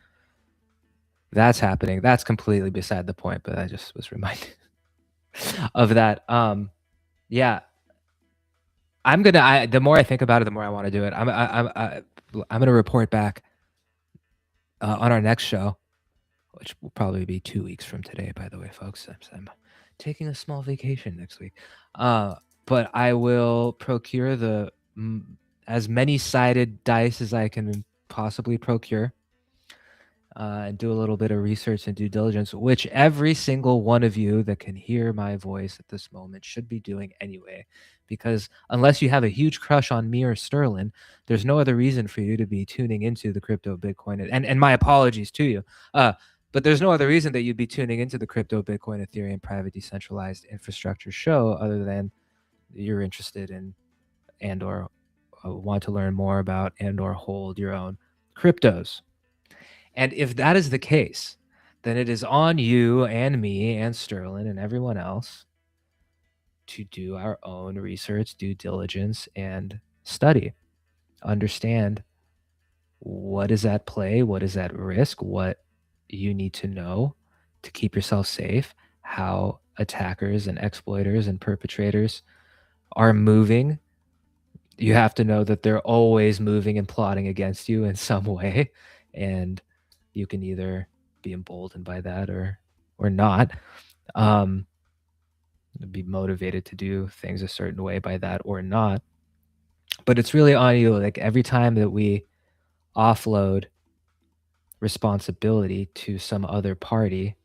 That's happening. That's completely beside the point, but I just was reminded of that. Yeah, the more I think about it, the more I want to do it. I'm gonna report back on our next show, which will probably be 2 weeks from today. By the way, folks, I'm taking a small vacation next week. But I will procure as many sided dice as I can possibly procure. And do a little bit of research and due diligence, which every single one of you that can hear my voice at this moment should be doing anyway. Because unless you have a huge crush on me or Sterlin, there's no other reason for you to be tuning into the crypto Bitcoin. And my apologies to you. But there's no other reason that you'd be tuning into the crypto Bitcoin Ethereum private decentralized infrastructure show other than you're interested in and or want to learn more about and or hold your own cryptos. And if that is the case, then it is on you and me and Sterlin and everyone else to do our own research, due diligence, and study. Understand what is at play, what is at risk, what you need to know to keep yourself safe, how attackers and exploiters and perpetrators are moving. You have to know that they're always moving and plotting against you in some way. And you can either be emboldened by that or not. Be motivated to do things a certain way by that or not. But it's really on you. Like every time that we offload responsibility to some other party,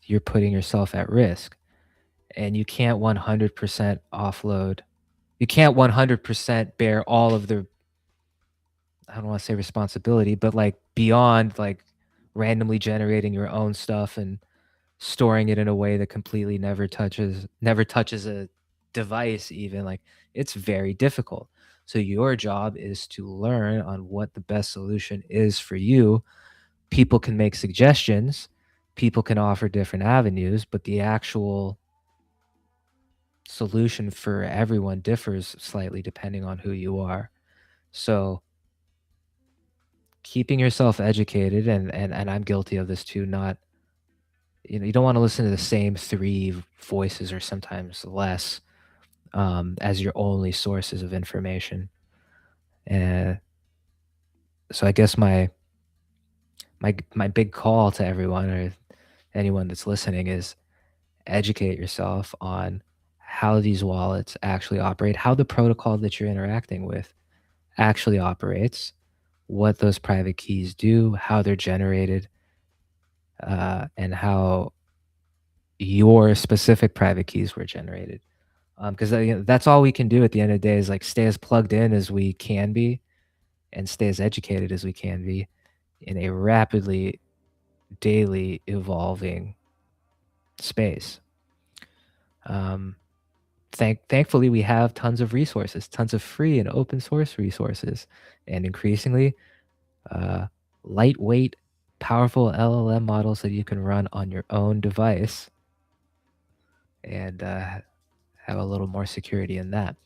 you're putting yourself at risk. And you can't 100% offload. You can't 100% bear all of the, I don't want to say responsibility, but like beyond like randomly generating your own stuff and storing it in a way that completely never touches a device even. Like it's very difficult. So your job is to learn on what the best solution is for you. People can make suggestions, people can offer different avenues, but the actual solution for everyone differs slightly depending on who you are. So keeping yourself educated, and I'm guilty of this too, not, you don't want to listen to the same 3 voices or sometimes less as your only sources of information. And so I guess my big call to everyone or anyone that's listening is educate yourself on how these wallets actually operate, how the protocol that you're interacting with actually operates, what those private keys do, how they're generated, and how your specific private keys were generated. Because that's all we can do at the end of the day is like stay as plugged in as we can be and stay as educated as we can be in a rapidly, daily evolving space. Thankfully, we have tons of resources, tons of free and open source resources, and increasingly lightweight, powerful LLM models that you can run on your own device and have a little more security in that.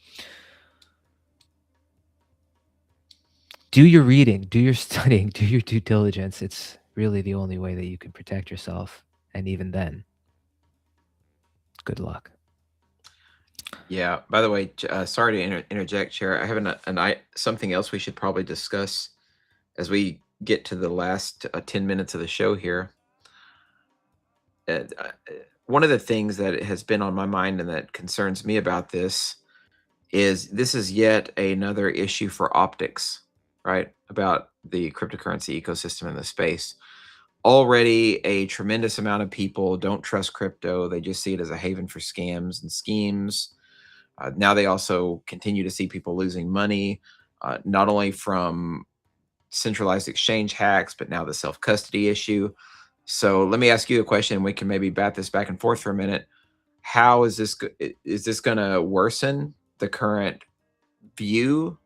Do your reading, do your studying, do your due diligence. It's really the only way that you can protect yourself. And even then, good luck. Yeah. By the way, sorry to interject, Chair. I have something else we should probably discuss as we get to the last 10 minutes of the show here. One of the things that has been on my mind and that concerns me about this is yet another issue for optics, right? About the cryptocurrency ecosystem in the space. already a tremendous amount of people don't trust crypto. They just see it as a haven for scams and schemes. Now they also continue to see people losing money, not only from centralized exchange hacks, but now the self-custody issue. So let me ask you a question. We can maybe bat this back and forth for a minute. How is this going to worsen the current view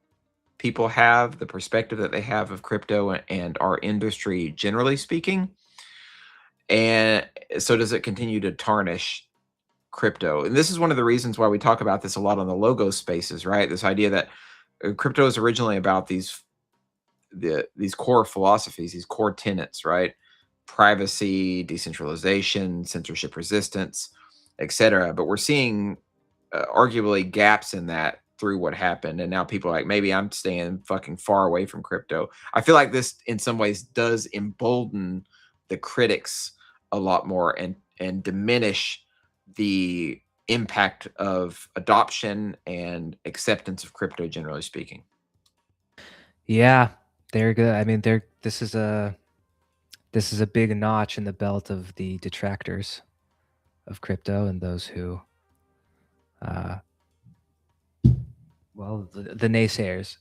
people have, the perspective that they have of crypto and our industry generally speaking? And so does it continue to tarnish crypto? And this is one of the reasons why we talk about this a lot on the logo spaces, right? This idea that crypto is originally about these core philosophies, these core tenets, right? Privacy, decentralization, censorship resistance, etc. But we're seeing arguably gaps in that through what happened, and now people are like, maybe I'm staying fucking far away from crypto. I feel like this in some ways does embolden the critics a lot more and diminish the impact of adoption and acceptance of crypto, generally speaking. Yeah, they're good. I mean, this is a big notch in the belt of the detractors of crypto and those who, well, the naysayers.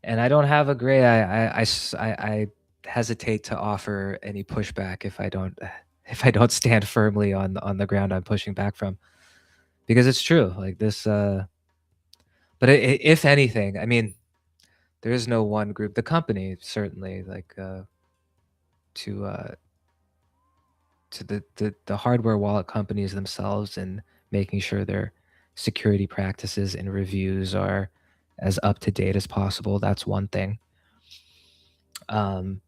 And I don't have a great. I hesitate to offer any pushback if I don't stand firmly on the ground I'm pushing back from, because it's true. Like this. But if anything, I mean, there is no one group. The company certainly, like, to the hardware wallet companies themselves, and making sure their security practices and reviews are as up to date as possible. That's one thing. Um,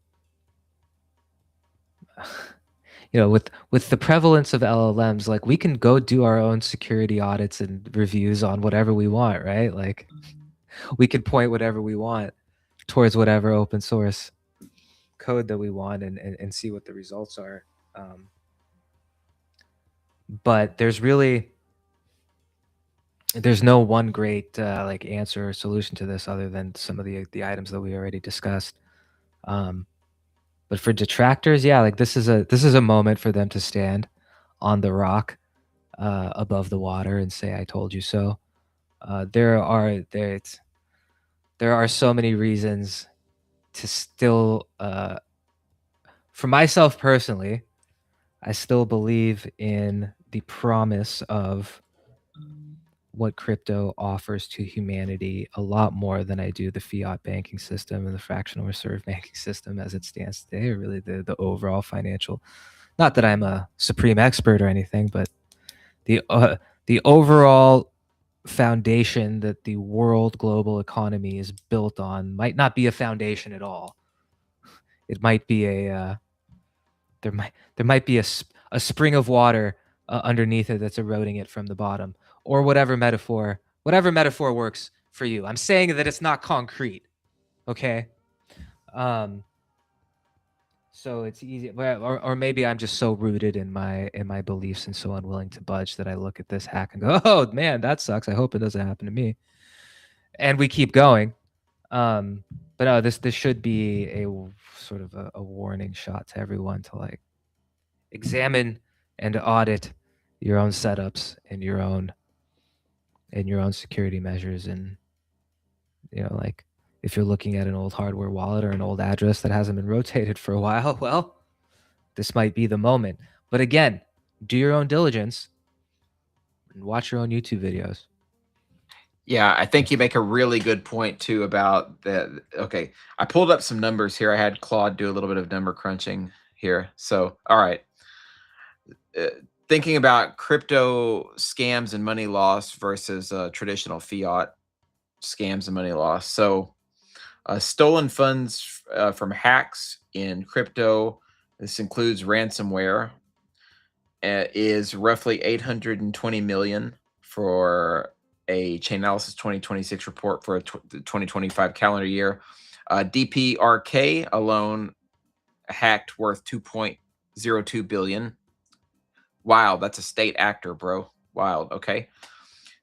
with the prevalence of LLMs, like, we can go do our own security audits and reviews on whatever we want, right? Like, we can point whatever we want towards whatever open source code that we want, and see what the results are. But there's no one great like answer or solution to this, other than some of the items that we already discussed. But for detractors, yeah, like, this is a moment for them to stand on the rock above the water and say, "I told you so." There are so many reasons to still, for myself personally, I still believe in the promise of what crypto offers to humanity a lot more than I do the fiat banking system and the fractional reserve banking system as it stands today, or really the overall financial. Not that I'm a supreme expert or anything, but the overall foundation that the world global economy is built on might not be a foundation at all. It might be there might be a spring of water underneath it that's eroding it from the bottom, or whatever metaphor works for you. I'm saying that it's not concrete, okay? So it's easy, or maybe I'm just so rooted in my beliefs and so unwilling to budge that I look at this hack and go, "Oh man, that sucks. I hope it doesn't happen to me." And we keep going. But no, this should be a sort of a warning shot to everyone to, like, examine and audit your own setups and your own security measures. And, like, if you're looking at an old hardware wallet or an old address that hasn't been rotated for a while, well, this might be the moment. But again, do your own diligence and watch your own YouTube videos. Yeah, I think you make a really good point too about that. Okay, I pulled up some numbers here. I had Claude do a little bit of number crunching here. So, all right. Thinking about crypto scams and money loss versus traditional fiat scams and money loss. So, stolen funds from hacks in crypto, this includes ransomware, is roughly 820 million for a Chainalysis 2026 report for the 2025 calendar year. DPRK alone hacked worth 2.02 billion. Wow, that's a state actor, bro. Wild. Okay.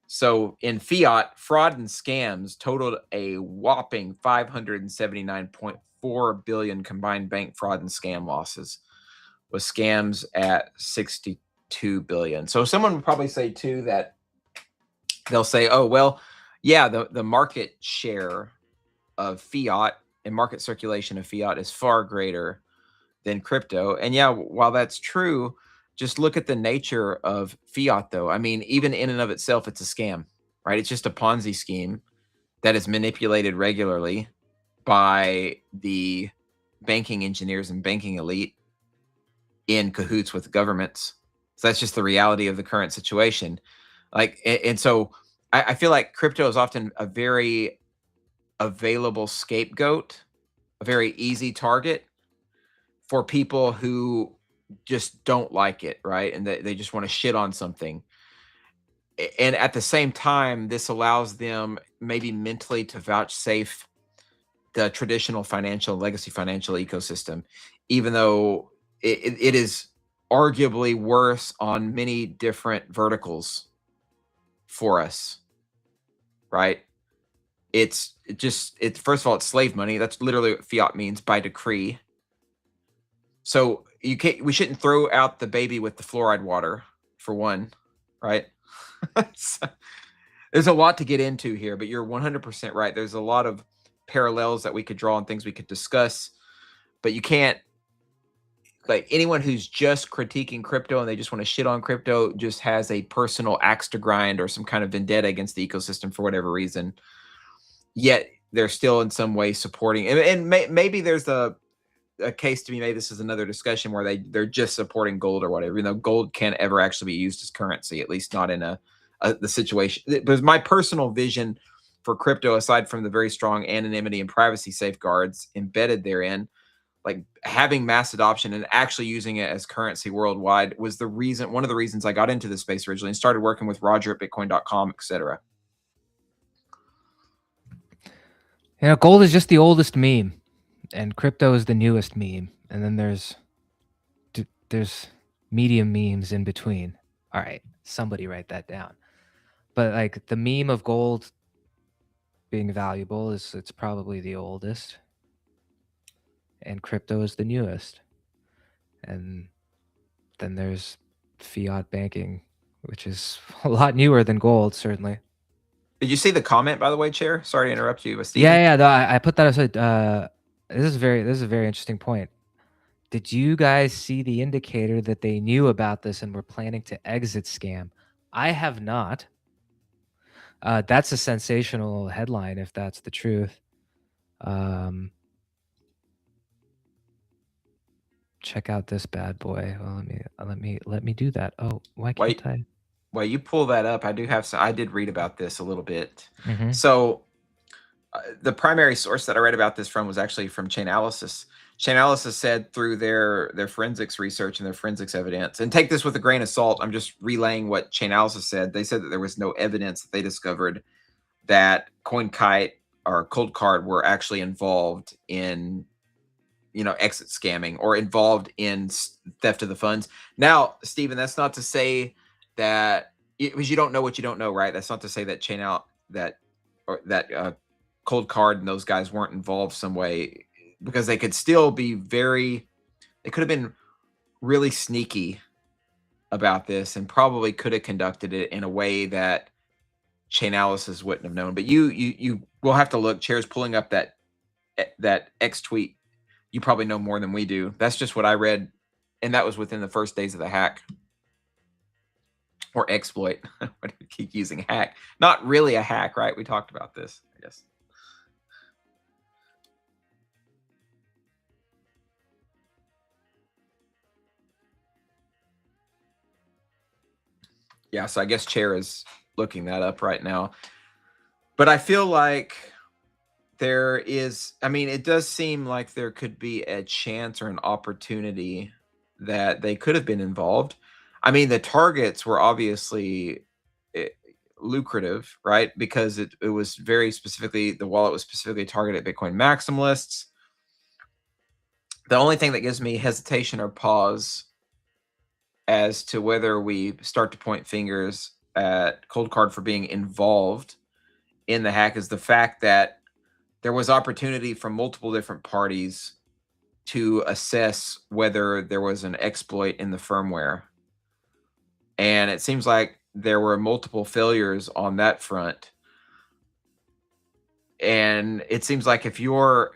So in fiat, fraud and scams totaled a whopping 579.4 4 billion combined bank fraud and scam losses, with scams at 62 billion. So someone would probably say too that they'll say, oh, well, yeah, the market share of fiat and market circulation of fiat is far greater than crypto. And yeah, while that's true, just look at the nature of fiat though. I mean, even in and of itself, it's a scam, right? It's just a Ponzi scheme that is manipulated regularly by the banking engineers and banking elite in cahoots with governments. So that's just the reality of the current situation. Like, and so I feel like crypto is often a very available scapegoat, a very easy target for people who just don't like it, right? And they just want to shit on something. And at the same time, this allows them maybe mentally to vouchsafe the traditional financial legacy financial ecosystem, even though it is arguably worse on many different verticals for us, right? It's first of all, it's slave money. That's literally what fiat means, by decree. So we shouldn't throw out the baby with the fluoride water, for one, right? So, there's a lot to get into here, but you're 100% right. There's a lot of parallels that we could draw and things we could discuss, but you can't, like, anyone who's just critiquing crypto and they just want to shit on crypto just has a personal axe to grind or some kind of vendetta against the ecosystem for whatever reason. Yet they're still in some way supporting, and maybe there's a case to be made. This is another discussion where they're just supporting gold or whatever. You know, gold can't ever actually be used as currency, at least not in the situation. But my personal vision for crypto, aside from the very strong anonymity and privacy safeguards embedded therein, like having mass adoption and actually using it as currency worldwide, was one of the reasons I got into this space originally and started working with Roger at Bitcoin.com, etc. You know, gold is just the oldest meme, and crypto is the newest meme, and then there's medium memes in between. All right, somebody write that down. But like the meme of gold being valuable it's probably the oldest, and crypto is the newest. And then there's fiat banking, which is a lot newer than gold, certainly. Did you see the comment, by the way, Chair? Sorry to interrupt you, but Steven? Yeah, no, I put that aside. This is a very interesting point. Did you guys see the indicator that they knew about this and were planning to exit scam? I have not. That's a sensational headline if that's the truth. Check out this bad boy. Well, let me do that. Oh, why can't I? While you pull that up, I did read about this a little bit. Mhm. So the primary source that I read about this from was actually from Chainalysis. Chainalysis said through their forensics research and their forensics evidence, and take this with a grain of salt, I'm just relaying what Chainalysis said. They said that there was no evidence that they discovered that CoinKite or Cold Card were actually involved in, exit scamming or involved in theft of the funds. Now, Stephen, that's not to say that, because you don't know what you don't know, right? That's not to say that Cold Card and those guys weren't involved some way, because they could still be they could have been really sneaky about this and probably could have conducted it in a way that Chainalysis wouldn't have known. But you will have to look. Chair's pulling up that X tweet. You probably know more than we do. That's just what I read, and that was within the first days of the hack or exploit. What do you keep using hack? Not really a hack, right? We talked about this, I guess. Yeah, so I guess Chair is looking that up right now. But I feel like there is, it does seem like there could be a chance or an opportunity that they could have been involved. The targets were obviously lucrative, right? Because it was very specifically, the wallet was specifically targeted at Bitcoin maximalists. The only thing that gives me hesitation or pause as to whether we start to point fingers at Cold Card for being involved in the hack is the fact that there was opportunity from multiple different parties to assess whether there was an exploit in the firmware. And it seems like there were multiple failures on that front. And it seems like if you're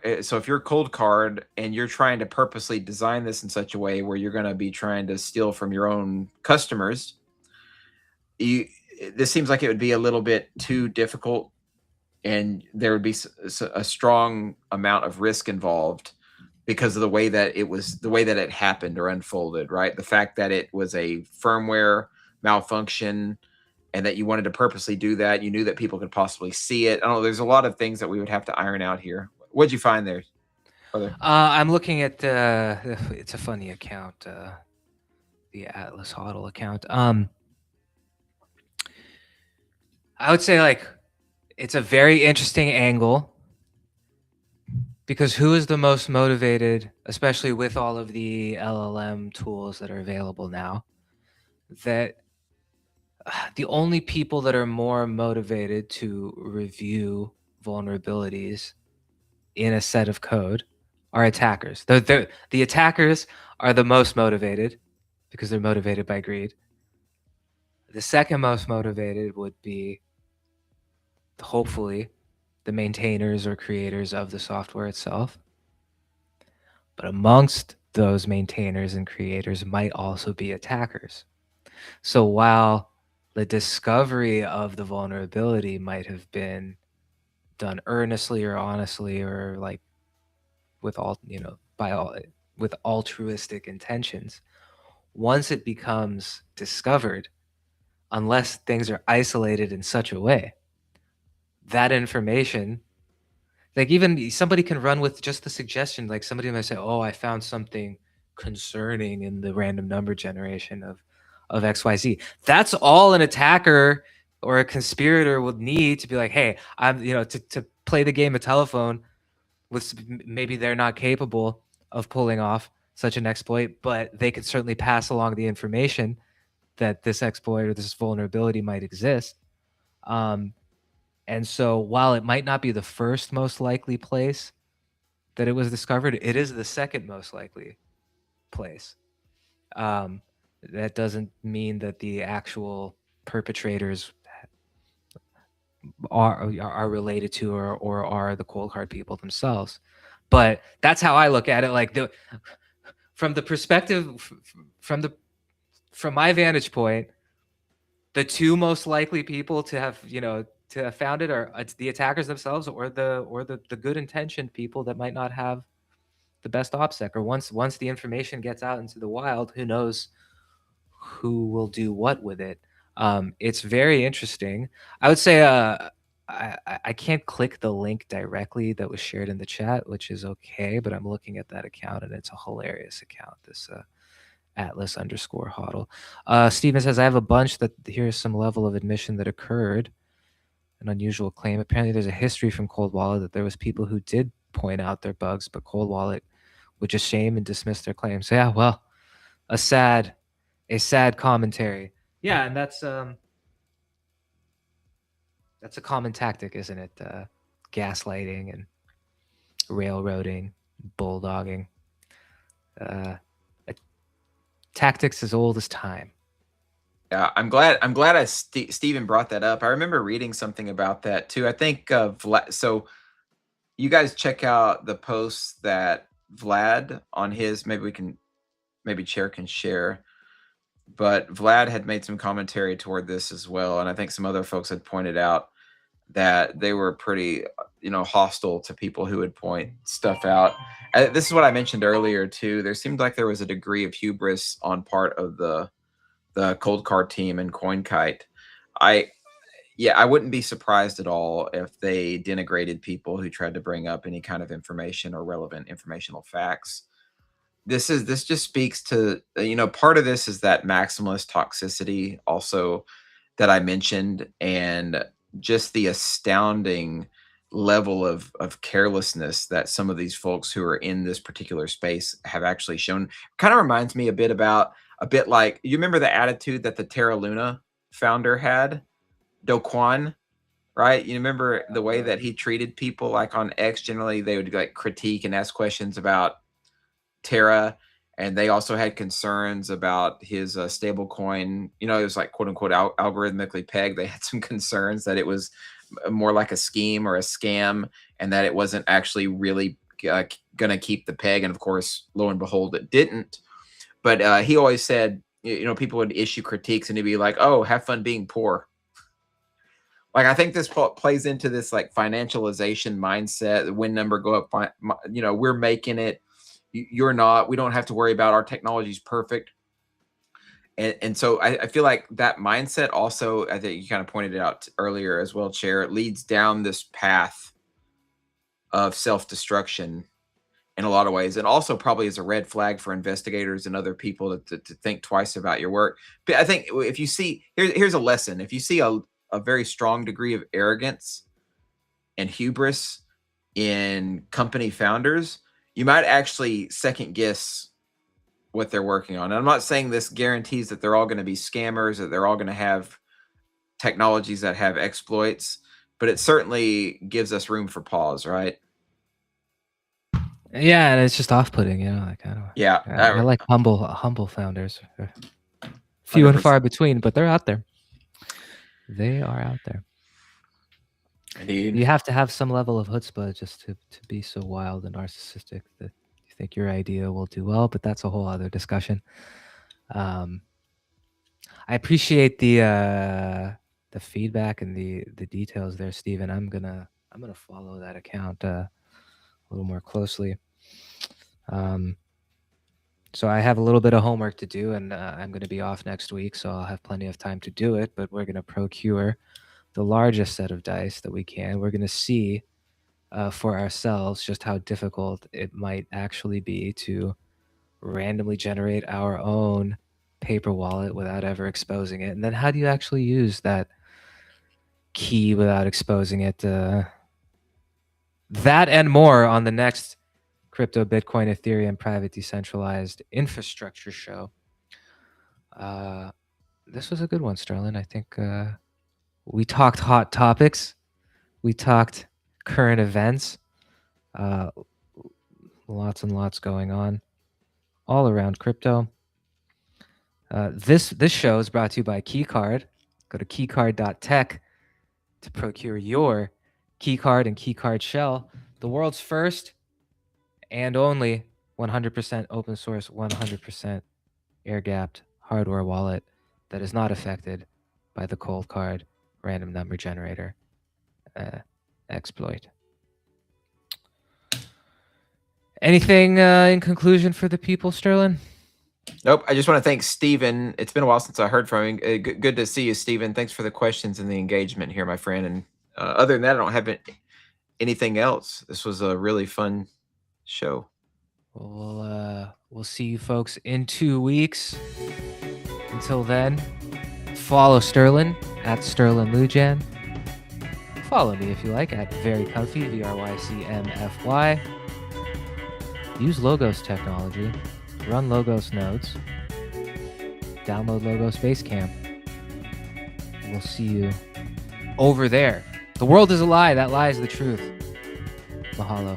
cold card and you're trying to purposely design this in such a way where you're going to be trying to steal from your own customers, this seems like it would be a little bit too difficult, and there would be a strong amount of risk involved because of the way that it happened or unfolded, right? The fact that it was a firmware malfunction and that you wanted to purposely do that. You knew that people could possibly see it. I don't know. There's a lot of things that we would have to iron out here. What'd you find there, brother? I'm looking at it's a funny account, the Atlas HODL account. I would say like it's a very interesting angle because who is the most motivated, especially with all of the LLM tools that are available now, that the only people that are more motivated to review vulnerabilities in a set of code are attackers. The attackers are the most motivated because they're motivated by greed. The second most motivated would be, hopefully, the maintainers or creators of the software itself. But amongst those maintainers and creators might also be attackers. So while the discovery of the vulnerability might have been done earnestly or honestly or like with with altruistic intentions, once it becomes discovered, unless things are isolated in such a way, that information, like even somebody can run with just the suggestion, like somebody might say, oh, I found something concerning in the random number generation of XYZ. That's all an attacker or a conspirator would need to be like, hey, I'm, to play the game of telephone with, maybe they're not capable of pulling off such an exploit, but they could certainly pass along the information that this exploit or this vulnerability might exist. And so while it might not be the first most likely place that it was discovered, it is the second most likely place. That doesn't mean that the actual perpetrators are related to or are the cold card people themselves. But that's how I look at it. Like from the perspective, from my vantage point, the two most likely people to have found it are the attackers themselves or the good intentioned people that might not have the best OPSEC. Or once the information gets out into the wild, who knows who will do what with it. It's very interesting. I would say I can't click the link directly that was shared in the chat, which is okay, but I'm looking at that account and it's a hilarious account. This Atlas _ HODL. Steven says, I have a bunch that here's some level of admission that occurred. An unusual claim. Apparently there's a history from Cold Wallet that there was people who did point out their bugs, but Cold Wallet would just shame and dismiss their claims. So yeah, well, a sad commentary. Yeah, and that's a common tactic, isn't it? Gaslighting and railroading, bulldogging. Tactics as old as time. Yeah, I'm glad Steven brought that up. I remember reading something about that too. I think so you guys check out the posts that Vlad on his, maybe Chair can share, but Vlad had made some commentary toward this as well, and I think some other folks had pointed out that they were pretty hostile to people who would point stuff out. This is what I mentioned earlier too. There seemed like there was a degree of hubris on part of the cold card team and CoinKite. I wouldn't be surprised at all if they denigrated people who tried to bring up any kind of information or relevant informational facts. This just speaks to, part of this is that maximalist toxicity also that I mentioned, and just the astounding level of carelessness that some of these folks who are in this particular space have actually shown. Kind of reminds me a bit like, you remember the attitude that the Terra Luna founder had, Do Kwon? right? You remember the way that he treated people, like on X, generally they would like critique and ask questions about Terra, and they also had concerns about his stable coin. You know, it was like quote unquote algorithmically pegged. They had some concerns that it was more like a scheme or a scam, and that it wasn't actually really going to keep the peg. And of course, lo and behold, it didn't. But he always said, you know, people would issue critiques and he'd be like, "Oh, have fun being poor." Like, I think this plays into this like financialization mindset. The win number go up. You know, we're making it. You're not. We don't have to worry about our technology's perfect. And so I feel like that mindset also, I think you kind of pointed it out earlier as well, Chair, it leads down this path of self-destruction in a lot of ways, and also probably is a red flag for investigators and other people to think twice about your work. But I think if you see, here's a lesson. If you see a very strong degree of arrogance and hubris in company founders, you might actually second guess what they're working on. And I'm not saying this guarantees that they're all going to be scammers, that they're all going to have technologies that have exploits, but it certainly gives us room for pause, right? Yeah, and it's just off-putting, you know. Like, I like humble founders. Few and far between, but they're out there. They are out there. Indeed. You have to have some level of chutzpah just to be so wild and narcissistic that you think your idea will do well, but that's a whole other discussion. I appreciate the feedback and the details there, Stephen. I'm gonna follow that account a little more closely. So I have a little bit of homework to do, and I'm going to be off next week, so I'll have plenty of time to do it. But we're going to procure the largest set of dice that we can. We're going to see for ourselves just how difficult it might actually be to randomly generate our own paper wallet without ever exposing it. And then how do you actually use that key without exposing it? That and more on the next Crypto, Bitcoin, Ethereum, Private, Decentralized Infrastructure show. This was a good one, Sterlin. I think we talked hot topics. We talked current events. Lots and lots going on all around crypto. This show is brought to you by Keycard. Go to keycard.tech to procure your Keycard and Keycard shell, the world's first and only 100% open source, 100% air-gapped hardware wallet that is not affected by the cold card random number generator exploit. Anything in conclusion for the people, Sterlin? Nope. I just want to thank Stephen. It's been a while since I heard from him. Good to see you, Stephen. Thanks for the questions and the engagement here, my friend. And other than that, I don't have anything else. This was a really fun show. We'll see you folks in 2 weeks. Until then, follow Sterlin at Sterlin Lujan. Follow me if you like at Very Comfy, VRYCMFY. Use Logos technology. Run Logos nodes. Download Logos Basecamp. We'll see you over there. The world is a lie. That lie is the truth. Mahalo.